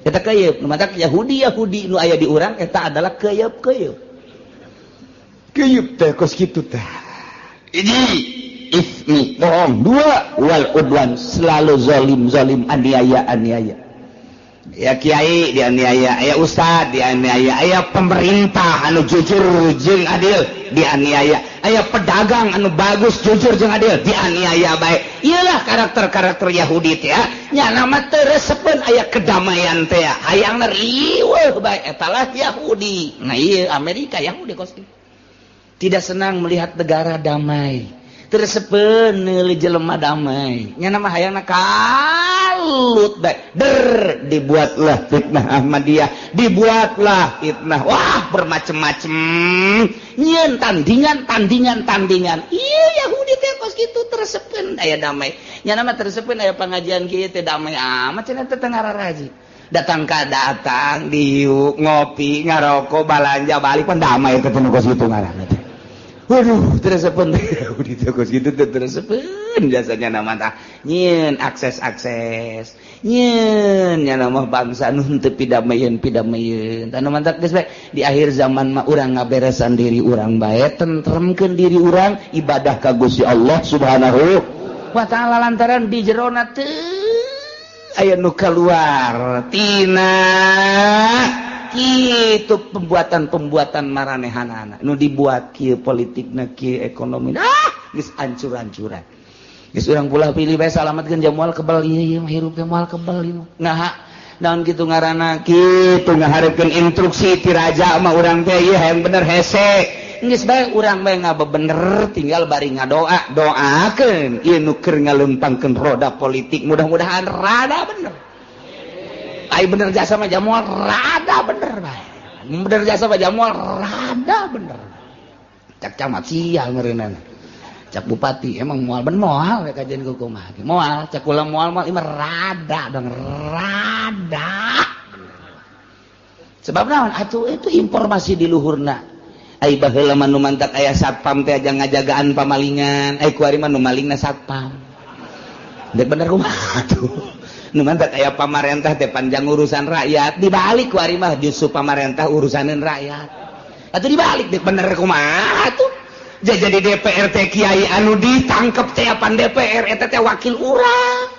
eta keuyeub nu matak Yahudi nu aya di urang eta adalah keuyeub teh kos kitu teh ini ismi bohong dua wal udwan selalu zalim aniaya ya kiai dianiaya aya ustad dianiaya aya pemerintah anu jujur jeung adil dianiaya aya pedagang anu bagus jujur jeung adil dianiaya bae iyalah karakter Yahudi teh nya nama teu resepeun aya kedamaian teh hayangna riweuh bae etalah Yahudi nah ieu Amerika Yahudi kos tidak senang melihat negara damai tersepen neuli jelema damai nya nama hayangna kalut bae dibuatlah fitnah Ahmadiyah dibuatlah fitnah wah bermacam-macam nyeun tandingan ieu Yahudi teh kos kitu tersepen aya damai nya nama tersepen aya pangajian kieu teh damai amat cenah teh teu ngararaji datang diuk ngopi ngarokok balanja balik pan damai ketemu kos itu ngaranna teh. Waduh teresepen di kos gitu teresepen jasanya nama tah nyeun akses nyeun nya nama bangsa nu teu pidameyeun tanu mantak geus bae di akhir zaman mah urang ngaberesan diri urang bae tentremkeun diri urang ibadah ka Gusti Allah Subhanahu wa taala lantaran di jerona teu aya nu keluar tina kitu pembuatan maranehanana nu dibuat kieu politikna kieu ekonomi geus ancur-ancuran geus urang pula pilih bae salametkeun jamual kebal ieu hirup teh moal kebal ieu nah naon kitu ngaranna kitu ngaharepkeun instruksi ti raja mah urang teh ieu hayang bener hese geus bae urang bae ngabebener tinggal bari ngadoa doakeun ieu nu keur ngalempangkeun roda politik mudah-mudahan rada bener ai bener jasa mah jamual rada bener bae bener jasa mah jamual rada bener cak camat sia ngeureunana cak bupati emang moal ben moal we kajian kumaha moal cak ulah moal imah rada dong rada sebab naon atuh itu informasi di luhurna ai baheula mah nu mantak aya satpam teh aja ngajagaan pamalingan ai kuari mah nu malingna satpam dek bener kumaha atuh nu mantak aya pamarentah teh panjang urusan rakyat dibalik kuari mah justru pamarentah urusaneun rakyat atuh dibalik dek bener kumaha atuh jadi DPR teh kiai anu ditangkep teh apan DPR eta teh wakil urang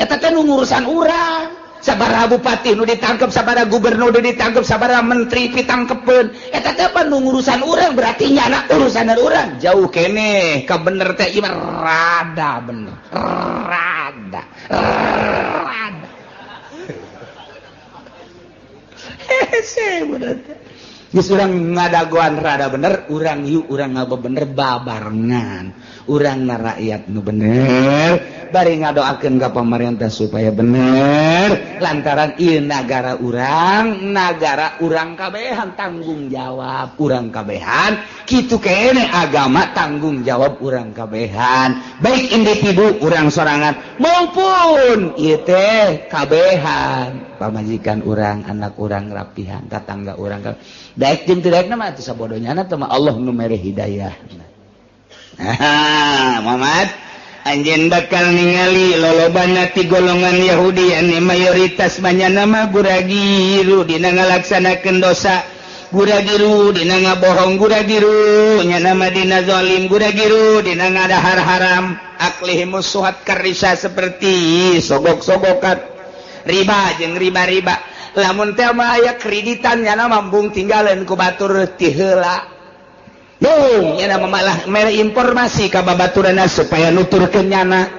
eta teh nu ngurusan urang sabaraha bupati nu ditangkep sabaraha gubernur nu ditangkep sabaraha menteri ditangkepeun eta teh apa nu ngurusan urang berarti nyana urusanan urang jauh keneh ka bener teh ieu rada bener rada hese bener geus urang ngadagoan rada bener urang yuk urang ngabebener babarengan urang na rakyat nu bener bari ngadoakeun ka pamarentah supaya bener lantaran ieu nagara urang kabehan tanggung jawab urang kabehan kitu kene agama tanggung jawab urang kabehan baik individu urang sorangan maupun ieu teh kabehan pamajikan urang anak urang rapihan tetangga urang daek jeung teu daekna mah teu sabodonyana teh mah Allah nu mere hidayah. Muhammad anjeun bakal ningali lolobana ti golongan Yahudi anu mayoritas manyana mah guragiru dina ngalaksanakeun dosa guragiru dina ngabohong guragiru nyana mah dina zalim guragiru dina ngadahar haram aklihimus suhat karisa seperti sogok-sogokan riba jeung riba-riba lamun teh mah aya kreditan nyana mambung tinggalin ku batur ti heula dong nyana malah mere informasi ka babaturanna supaya nuturkeun nyana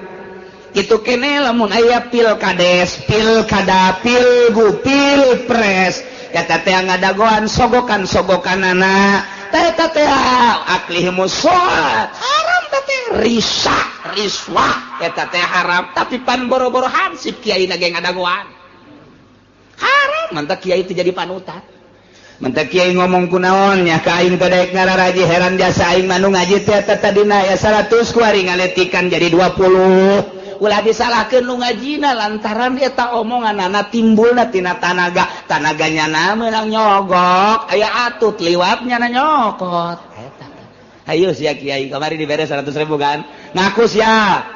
kitu kene lamun aya pilkades pilkada pilpres eta teh ngadagoan sogokan-sogokanana eta teh aklihimus suat haram teh riswa eta teh haram tapi pan boro-boro hansip kiai na ge ngadagoan haram mantap kiai itu jadi panutan mantap kiai ngomong kunaon nya ka aing teh daek ngararaji heran jasa aing manu ngaji teh tadina ya 100 kuari ngaletikan jadi 20 ulah disalahkeun nu ngajina lantaran eta omonganna timbulna tina tanaganya meunang nyogok aya atut liwatnya na nyokot eta ayo sia kiai kamari dibere 100.000 kan ngaku sia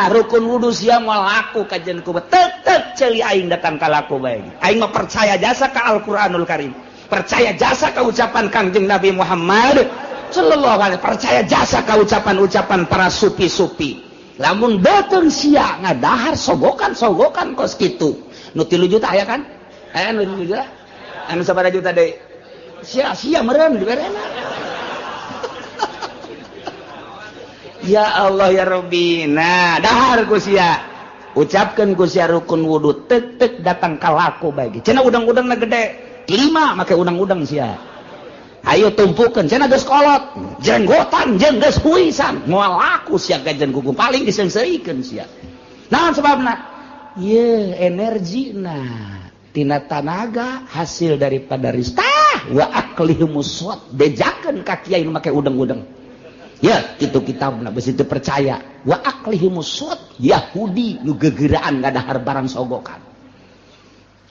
rukun wudu sia moal laku kajian ku tetep ceuli aing datang ka laku bae aing mah percaya jasa ka Al-Qur'anul Karim percaya jasa ka ucapan Kangjeng Nabi Muhammad sallallahu alaihi percaya jasa ka ucapan-ucapan para sufi-sufi lamun beuteung sia ngadahar sogokan kos kitu nu 3 juta aya kan aya nu 3 juta anu sabaraha juta deui sia meureun diberena ya Allah ya Rabbi nah dahar ku sia ucapkeun ku sia rukun wudu tek datang ka laku bae cenah udang-udangna gede 5 make udang-udang sia ayo tumpukeun cenah geus kolot jenggotan jeung geus huisan moal laku sia gajen kuku paling disengseuikeun sia naon sababna ieu energina tina tanaga hasil daripada ristah wa aklihumus suat bejakeun ka kiai nu make udang-udang ya itu kitabna beus teu percaya wa aklihimus suat Yahudi nu gegeuraan ngadahar barang sogokan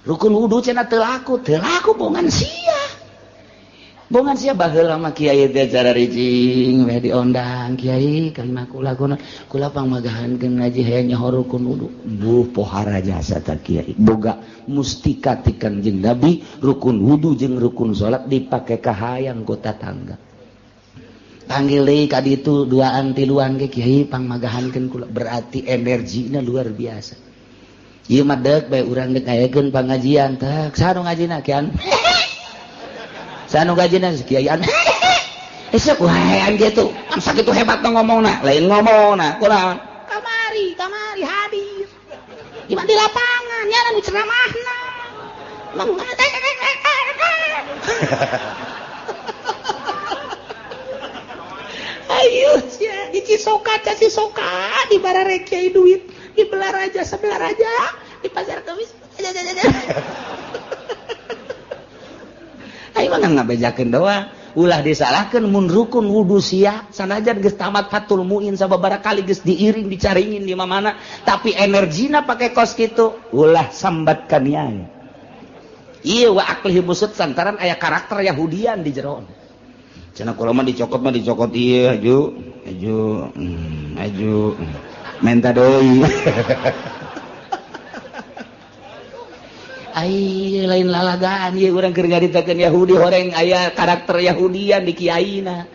rukun wudu cenah teu laku bongan sia baheula mah kiai teh cara ricing we diondang kiai kalimah kula pangmagahankeun ngaji hayang nyaho rukun wudu pohara jasa ta kiai boga mustika ti Kanjeng Nabi rukun wudu jeung rukun salat dipake kahayang ku tatangga panggil deui ka ditu duaan tiluan ge kiai pangmagahankeun kula berarti energina luar biasa ieu mah deuk bae urang deuk ngayakeun pangajian teh saha nu ngajina kian sanu gajina kiaian esok waean gitu kan sakitu hebat ngomongna lain ngomongna kunaon kamari hadir gimana di lapangan nya nu ceramahna ayo sia di Cisoka di barare kiai duit di Belaraja sebelah raja di pasar kemis ayo mah ngabejakeun doang ulah disalahkeun mun rukun wudu sia sanajan geus tamat Fathul Muin sababaraha kali geus diiring dicaringin di mana tapi energina pake kos kitu ulah sambat ka niai ieu wa aqlihi busut santaran aya karakter Yahudian di jero cenah kula mah dicokot ieu aju menta deui ai lain lalagaan ieu urang keur ngaritakeun Yahudi horeng aya karakter Yahudian di kiaina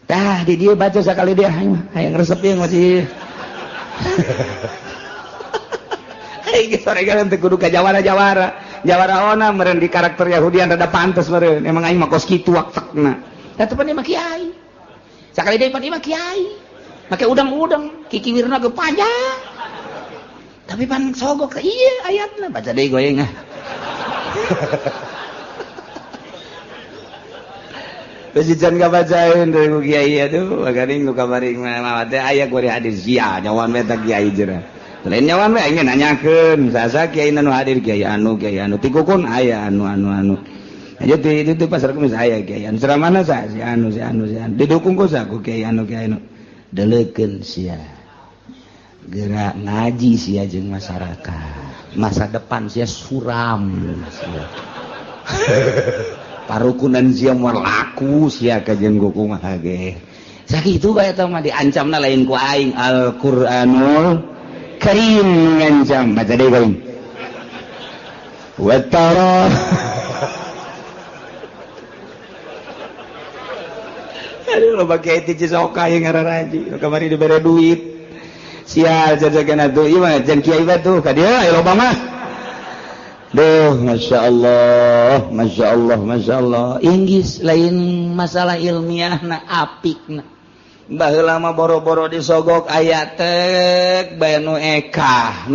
tah di dieu baca sakali dia hayang resep ieu masih ai geus horengan teh kudu ka jawara ona meureun di karakter Yahudian rada pantes meureun emang aing mah kos kitu waktekna tah teu pan ieu mah kiai sakali deui pan ieu mah kiai make udang-udang kikiwirna ge panjang tapi pan sogok iya ayatna baca deui goyeng Besi can kabacaeun deui ku kiai aduh geuning nu kamari mah teh aya ku hadis sia nyawan we teh kiai cenah lain nyawan we aing nanyakeun saha kiai nu hadir kiai anu tikukun aya anu aja di pasar kemis aya kiai anu ceramahna saha si anu didukung ku saha ku kiai anu deleukeun sia gerak ngaji sia jeung masyarakat masa depan sia suram sia parukunan sia moal laku sia ka jeung kumaha ge sakitu bae eta mah diancamna lain ku aing Al-Qur'anul Karim ngancam baca deui kain wa tara aduh lo pakai ti Cisoka yang ngararaji kamari dibere duit sial jajagan atuh ieu mah jan kiai batuh ka dieu aya loba mah duh masyaallah inggis lain masalah ilmiahna apikna baheula mah boro-boro disogok aya teh bae nu ekah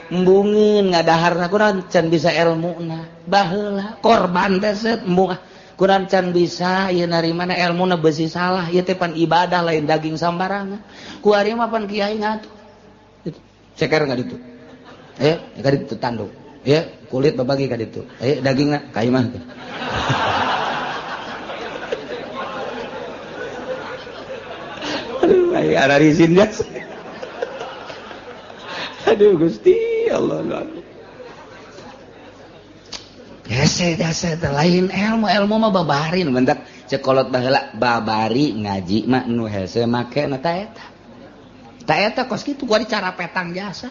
embungeun ngadaharna kunaon can bisa ilmuna baheula korban teh set embung kurang can bisa ieu narimana ilmuna beusi salah ieu teh pan ibadah lain daging sambarangan ku ari mah pan kiai ngatuh ceker ka ditu ka ditu tanduk kulit babagi ka ditu dagingna ka imah aduh aya ararisin jas aduh Gusti Allah hese lain ilmu mah babarin mentak cekolot baheula babari ngaji mah nu hese make na ta eta kos kitu kuari cara petang jasa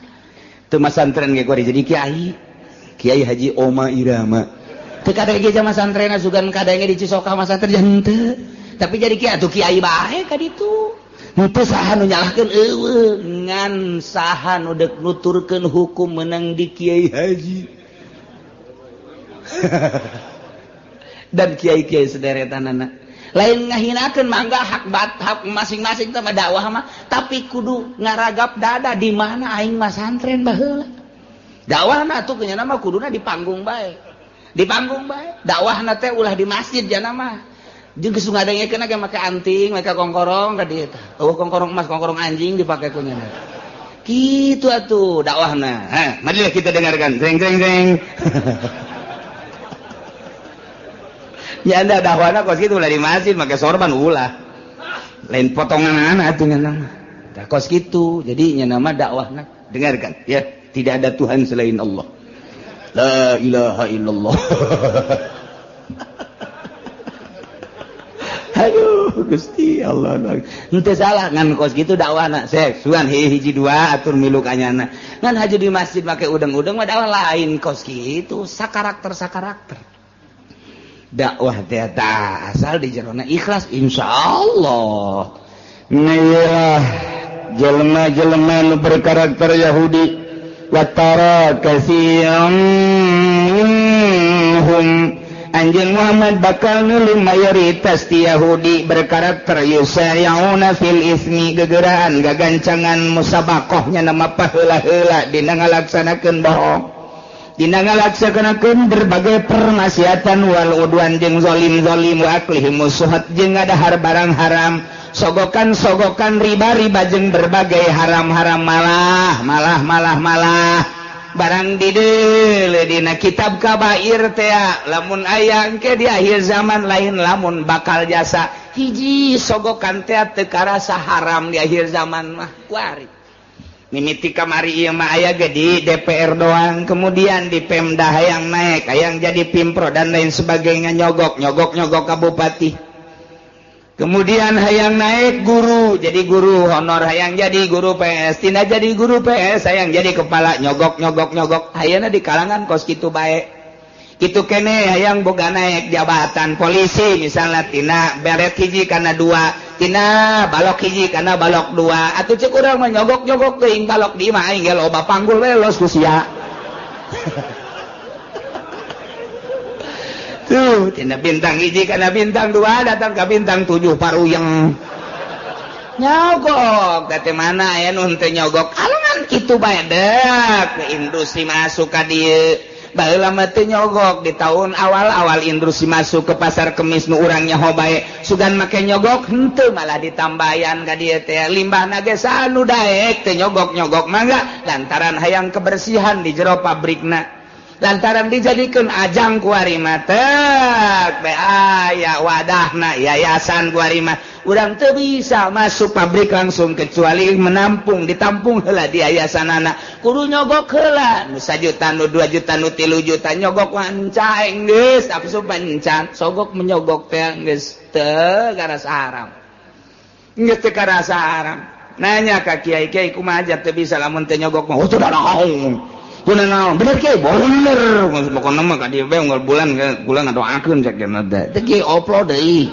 teu masantren ge kuari jadi kiai Haji Oma Irama teu kadenge jama santrena sugan kadenge di Cisoka masantren henteu tapi jadi kiai atuh kiai bae ka ditu henteu saha nu nyalahkeun eueuh ngan saha nu deuk nuturkeun hukum meunang di kiai haji dan kiai-kiai sederetanana lain ngahinakeun mangga hak masing-masing teh dakwah mah tapi kudu ngaragap dada di mana aing mah santren baheula dakwahna atuh kenyana mah kuduna di panggung bae dakwahna teh ulah di masjid jana mah jeung geus ngadengekeun ge make anting make kongkorong ka dieu teh kongkorong emas kongkorong anjing dipake ku nyana kitu atuh dakwahna marilah kita dengarkan jeng ya anda dakwahna kos kitu ulah di masjid make sorban ulah lain potongan atuh nya nama kos kitu jadi nya nama dakwahna dengarkan ya tidak ada Tuhan selain Allah La ilaha illallah. Aduh Gusti Allah, henteu salah ngan kos kitu dakwahna sek sugan hiji dua atur milu kanyana ngan haji di masjid make udeng-udeng mah dakwah lain kos kitu sakarakter dakwah teh asal di jerona ikhlas insyaallah. Nah jelema-jelema nu berkarakter Yahudi watara katsiran minhum Anjing Muhammad bakal nulung mayoritas ti Yahudi berkarakter yusari'una fil ismi gegeraan gagancangan musabakohnya nama paheula-heula dina ngalaksanakeun bohong dina ngalaksanakeun berbagai permaksiatan wal udwan jeung zalim wa aklihim musuhat jeung ngadahar barang haram sogokan riba jeung berbagai haram-haram malah barang dina kitab kabair teh lamun aya engke di akhir zaman lain lamun bakal jasa hiji sogokan teh teu karasa haram di akhir zaman mah kuari mimiti kamari ieu mah aya ge di DPR doang kemudian di Pemda hayang naik hayang jadi pimpro dan lain sebagainya nyogok ka bupati. Kemudian hayang naik guru, jadi guru honor, hayang jadi guru PS, tina jadi guru PS, hayang jadi kepala nyogok. Hayana di kalangan kos kitu bae. Kitu kene hayang boga naik jabatan polisi misalnya tina beret hiji kana dua, tina balok hiji kana balok dua. Atuh ceuk urang mah nyogok teuing balok di mah aing ge loba panggul we los ku sia. Tuh, tina bintang hiji kana bintang dua datang ke bintang 7 paruyeng. Nyogok, teh mana aya nu henteu nyogok. Alangan kitu bae deuk ke industri masuk ka dieu. Baheula mah teu nyogok di tahun awal industri masuk ke pasar kemis nu urang nyaho bae. Sugan make nyogok henteu malah ditambayan ka dieu teh. Limbahna ge sanu daek teu nyogok mangga lantaran hayang kebersihan di jero pabrikna. Lantaran dijadikan ajang kuari mah teh aya wadahna yayasan kuari mah urang teu bisa masuk pabrik langsung kecuali ditampung heula di yayasanana kudu nyogok heula nu 1 juta nu 2 juta nu 3 juta nyogok wancaeng geus apsu pancan sogok menyogok teh geus teu karasa haram geus teu karasa haram nanya ka kiai kumaha aja teu bisa lamun teu nyogok mah teu da naon kunaon bener kiai bener pokona mah ka dieu unggal bulan ngadoakeun cek dina teh kiai upload deui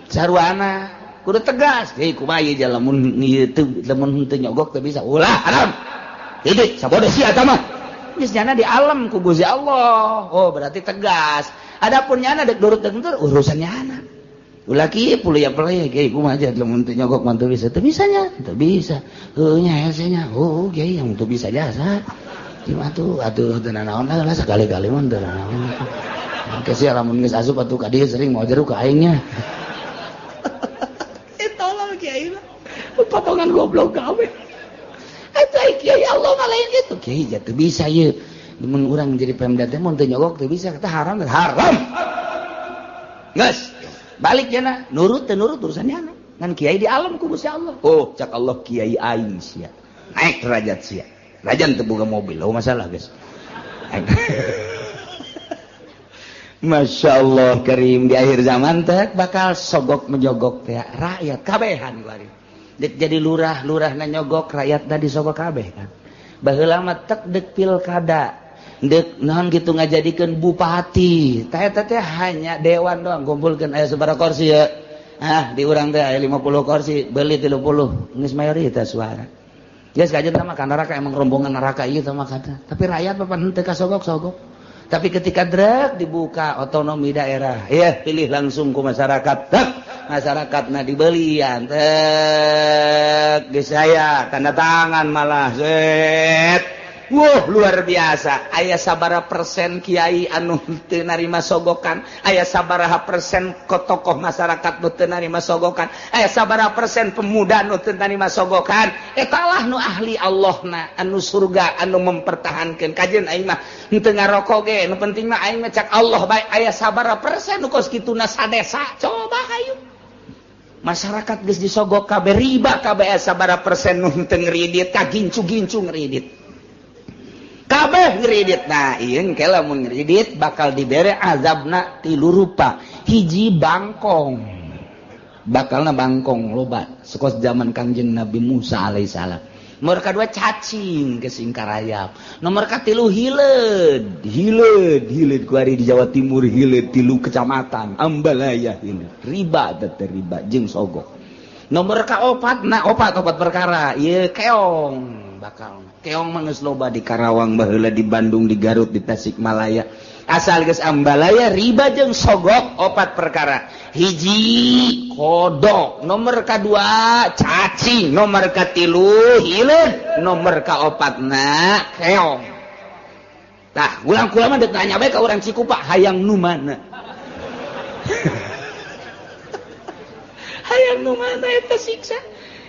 sarwana kudu tegas kiai kumaha ieu lamun teu nyogok teu bisa ulah haram hideuk sabodo sia eta mah geus nyana di alam ku Gusti Allah oh berarti tegas adapun nyana dek nurut deuteur urusan nyana ulah kieu puluh kiai kumaha aja lamun teu nyogok mah teu bisa nya teu bisa heuh nya nya oh kiai yang teu bisa jasa aduh naon lah sekali-kali mah teu naon. Kesi lamun geus asup atuh ka dieu sering mau jeruk ka aing nya. Tolong kiai mah. Potongan goblok kabeh. Eta kiai Allah mah lain kitu. Kiai ja teu bisa ieu. Mun urang jadi Pemda teh mun teu nyogok teu bisa kata haram. Geus. Balik cenah nurut teu nurut urusan nya. Ngan kiai di alam ku Gusti Allah. Oh, cak Allah kiai aing sia. Naik derajat sia. Rajan terbuka mobil, masalah guys. Masya Allah Karim di akhir zaman teh bakal sogok menyogok teh rakyat kabehan kuari. Dek jadi lurah na nyogok rakyat tadi sogok kabeh kan. Baheula mah tek dek pilkada, dek naon kitu ngajadikeun bupati. Teh hanya dewan doang kumpulkeun aya sabaraha kursi ya. Di urang teh aya 50 kursi, beuli 30, geus mayoritas suara. Geus kajen mah ka neraka emang rombongan neraka ieu teh mah kata. Tapi rakyat papan henteu kasogok-sogok. Tapi ketika drek dibuka otonomi daerah, ya pilih langsung ku masyarakat. Masyarakatna dibelian. Geus aya tanda tangan malah. Set. Wah luar biasa. Aya sabaraha persen kiai anu teu narima sogokan, aya sabaraha persen tokoh masyarakat nu teu narima sogokan, aya sabaraha persen pemuda nu teu narima sogokan. Eta lah nu ahli Allahna anu surga anu mempertahankeun. Kajeun aing mah henteu ngarokok ge, nu penting mah aing mah cak Allah bae aya sabaraha persen nu kos kituna sadesa. Coba hayu. Masyarakat geus disogok kabeh riba kabeh aya sabaraha persen nu henteu ngridit, kagincu-gincu ngridit. kabeh ngridit. Nah ieu engke lamun ngridit bakal dibere azabna 3 rupa. Hiji bangkong, bakalna bangkong loba sekos zaman Kangjeng Nabi Musa alaihissalam. Nomor kedua cacing ke Singkarayap. Nomor katilu hileud kuari di Jawa Timur, hileud 3 kecamatan Ambalaya hileud. Riba teh riba jeung sogok. Nomor kaopat opat perkara ieu keong bakal. Keong mah geus loba di Karawang baheula, di Bandung, di Garut, di Tasikmalaya. Asal geus Ambalaya riba jeung sogok 4 perkara. Hiji kodok, nomor kedua cacing, nomor katilu hileud, nomor kaopatna keong. Tah ulang-ulang mah ditanya bae ka urang Cikupa hayang nu mana. Hayang nu mana eta siksa.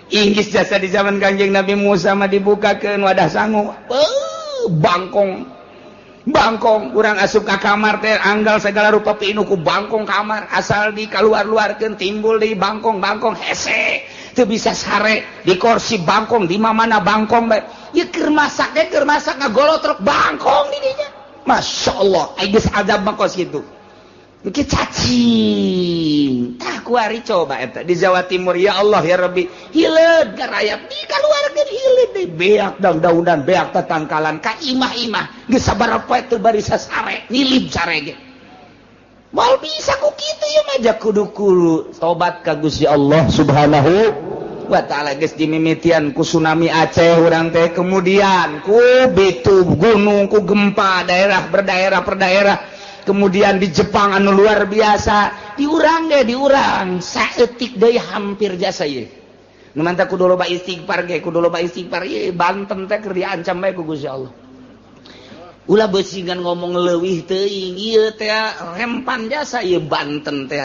Inggis jasa di zaman Kanjeng Nabi Musa mah dibukakeun wadah sangu. Bangkong urang asup ka kamar teh anggal segala rupa pinuku bangkong kamar asal di kaluar-luarkeun timbul di bangkong hese teu bisa sare di kursi bangkong di mana bangkong bae ieu keur masak ngagolotrok bangkong di dinya. Masyaallah geus azab mah kos kitu. Iki cacing tah kuari coba eta di Jawa Timur ya Allah ya Rabbi hileud garayap di kaluarkeun hileud deui beak daunan beak tatangkalan ka imah-imah geus sabaraha poe teu bari sasare nyilip sare ge moal bisa ku kitu ya mah jak kudu tobat ka Gusti Allah Subhanahu wa taala. Geus dimimitian ku tsunami Aceh urang teh, kemudian ku bitu gunung, ku gempa daerah berdaerah kemudian di Jepang anu luar biasa diurang saeutik deui hampir jasa ieu. Nu mantap kudu loba istighfar ye Banten teh keur diancam bae ku Gusti Allah. Ulah beusingan ngomong leuwih teuing ieu teh rempan jasa ieu Banten teh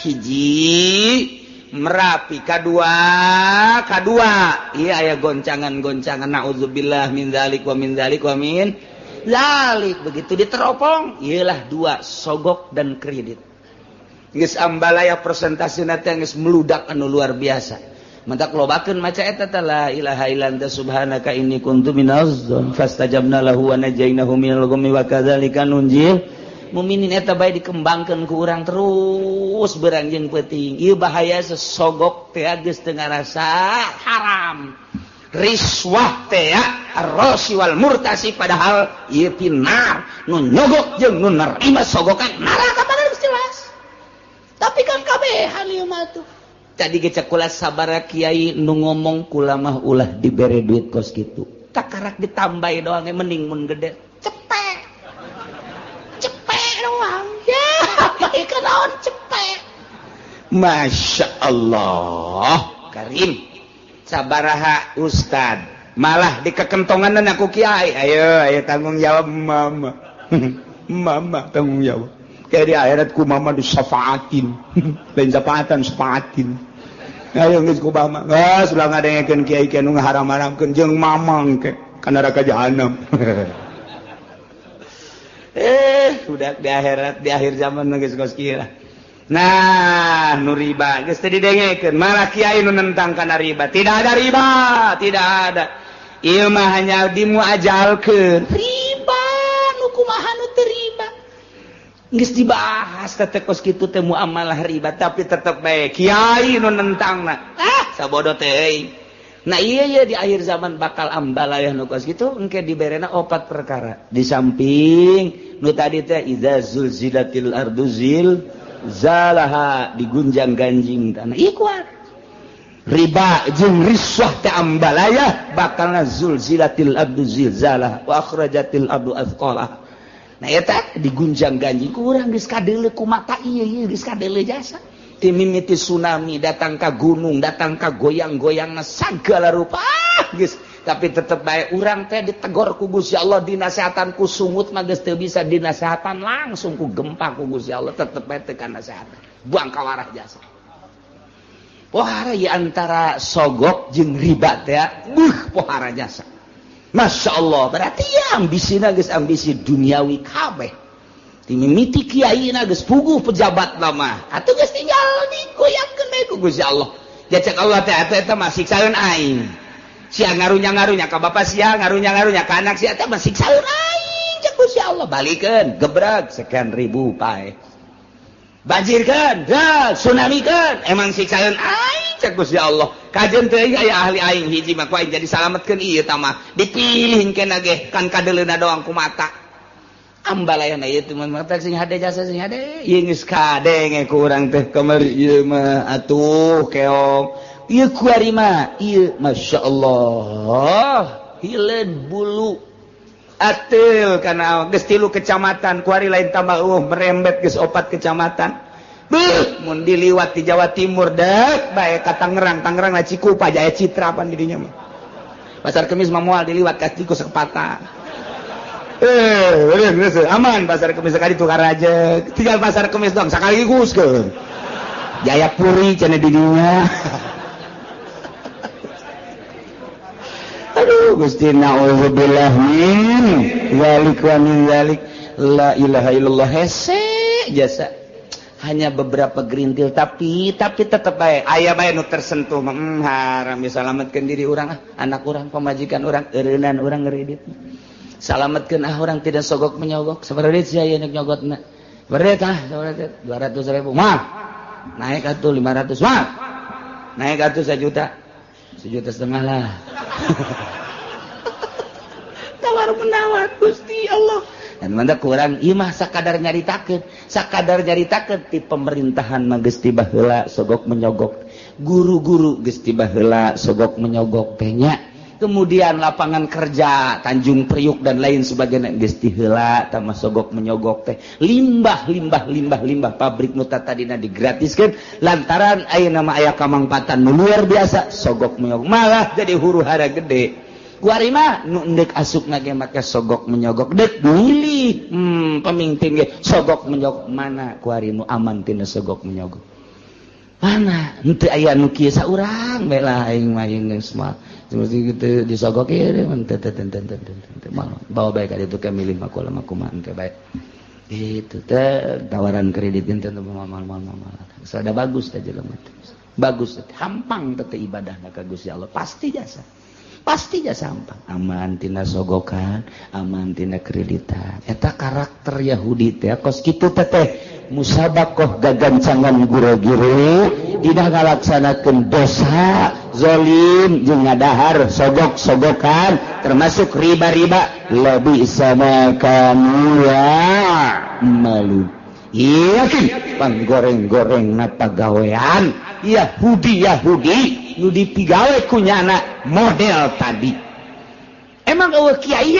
hiji Merapi kadua ieu aya goncangan naudzubillah min dzalik wa min Lalik begitu diteropong, ialah 2 sogok dan kredit. Geus Ambalaya persentasina teh geus meludak anu luar biasa. Mentak lobakeun maca eta teh la ilaha illa anta subhanaka inni kuntu minaz zalimin fastajabna lahu wa najainahu minal ghammi wa kadzalika nunjil mukminin. Eta bae dikembangkeun ku urang terus beranjeun peuting. Ieu bahaya sesogok teh geus teu ngarasa haram. Riswah teh ar-rashi wal murtasi padahal ieu pinar nu nyogok jeung nu narima sogokan neraka padahal jelas. Tapi kan kabehan ieu mah tuh. Tadi ge cek kula sabaraha kiai nu ngomong kula mah ulah dibere duit kos kitu. Takarak ditambahi doang mending mun gede. Cepet doang. Ya, bae naon cepet. Masya Allah Karim. Sabaraha ustad malah dikekentongan aku kiai ayo tanggung jawab mama tanggung jawab kayak di akhirat ku mama disafaatin lain safaatin ayo geus ku mama geus ulah ngadengekeun kiai nu ngaharam-haramkeun jeung mamang ke ka neraka jahanam. Budak di akhirat di akhir zaman geus kos kieu. Nah, nu riba geus teu didengekeun, malah kiai nu nentang kana riba. Tidak ada riba, tidak ada. Ieu mah hanya dimuajalkeun. Riba nu kumaha nu teu riba. Geus dibahas teh kos kitu teh muamalah riba, tapi tetep bae kiai nu nentangna. Sabodo teh. Nah, ieu di akhir zaman bakal Ambalaya nu kos kitu engke diberena 4 perkara. Di samping nu tadi teh idza zulzilatil ardu zalaha digunjang ganjing tanah ikuat riba jeung riswah teh Ambalaya bakalna zulzilatil ardu zilzalah wa akhrajatil ardu athqalah. Nah eta digunjang ganjing kurang geus kadeuleu ku mata ieu geus kadeuleu jasa ti mimiti tsunami datang ka gunung datang ka goyang-goyangna sagala rupa geus tapi tetep bae urang teh ditegor ku Gusti Allah dinasehatan ku sungut mah geus teu bisa dinasehatan langsung ku gempa ku Gusti Allah tetep bae teu kana nasehatan buang kawarah jasa. Pohara ieu antara sogok jeung riba teh pohara jasa. Masya Allah berarti ya ambisina geus ambisi duniawi kabeh. Ti mimiti kiaina geus puguh pejabat mah atuh geus tinggal digoyangkeun bae ku Gusti Allah. Jacak Allah teh eta mah siksaeun aing. sia ngarunya ka bapak sia ngarunya ka anak sia teh masih saeur aing cek Gusti Allah balikeun gebrak sekian ribu pae banjirkeun tsunamikeun emang siksaeun aing cek Gusti Allah kajeun teh aya ahli aing hiji mah ku aing jadi salametkeun ieu tah mah dipilihkeun ge kan kadeleuna doang ku mata ambalayana ieu teh mata sing hade jasa sing hade ieu geus kadenge ku urang teh kamari ieu mah atuh keong ieu kuari mah ieu masyaallah hileun bulu atil kana geus 3 kecamatan kuari lain tambah merembet geus 4 kecamatan beuh mun diliwat di Jawa Timur dek bae ka Tangerang na Cikupa Jaya Citra pan di dinya mah Pasar Kemis mah moal diliwat ka tikus sepatah aman Pasar Kemis sekali tukar aja tinggal Pasar Kemis doang sakali guskeun Jayapuri cenah di dinya aduh Gusti na'udzubillah min zalik wa min zalik la ilaha illallah hese jasa hanya beberapa gerintil tapi tetep bae aya bae nu tersentuh haram disalametkeun diri urang anak urang pamajikan urang eureunnan urang ngeureudit salametkeun urang tidak sogok menyogok sabaredet sia aya nu nyogotna beredet sabaredet 200.000 mah naik atuh 500 mah naik atuh 1 juta 1,5 juta lah tawar menawar Gusti Allah dan manda kurang ieu mah sakadar nyaritakeun ti pemerintahan mah geus tiba heula sogok menyogok guru-guru geus tiba heula sogok menyogok teh nya kemudian lapangan kerja Tanjung Priuk dan lain sebagainya geus ti heula tah mah sogok menyogok teh limbah pabrik nu tadina digratiskeun lantaran ayeuna mah aya kamangpatan nu luar biasa sogok menyogok malah jadi huru-hara gede kuari mah nu endek asupna ge make sogok menyogok dek milih pemimpin ge sogok menyogok mana kuari nu aman tina sogok menyogok mana henteu aya nu kieu saurang bae lah aing mah geus mah seperti gitu disogok ieu teu bawa bae ka ditu ke milih mah kumaha teh bae itu teh tawaran kredit teh mal sada bagus teh jelema teh bagus teh hampang teh ibadahna ka Gusti Allah pasti jasa hampang aman tina sogokan aman tina kreditan eta karakter Yahudi teh kos kitu teh musabaqah gagancangan guru-guru dina ngalaksanakeun dosa zalim jeung ngadahar sogok-sogokan termasuk riba-riba lebih sama kanu ya malu yakin panggoreng-goreng na pagawean Yahudi nu dipigawe ku nyana model tadi emang eueuh kiai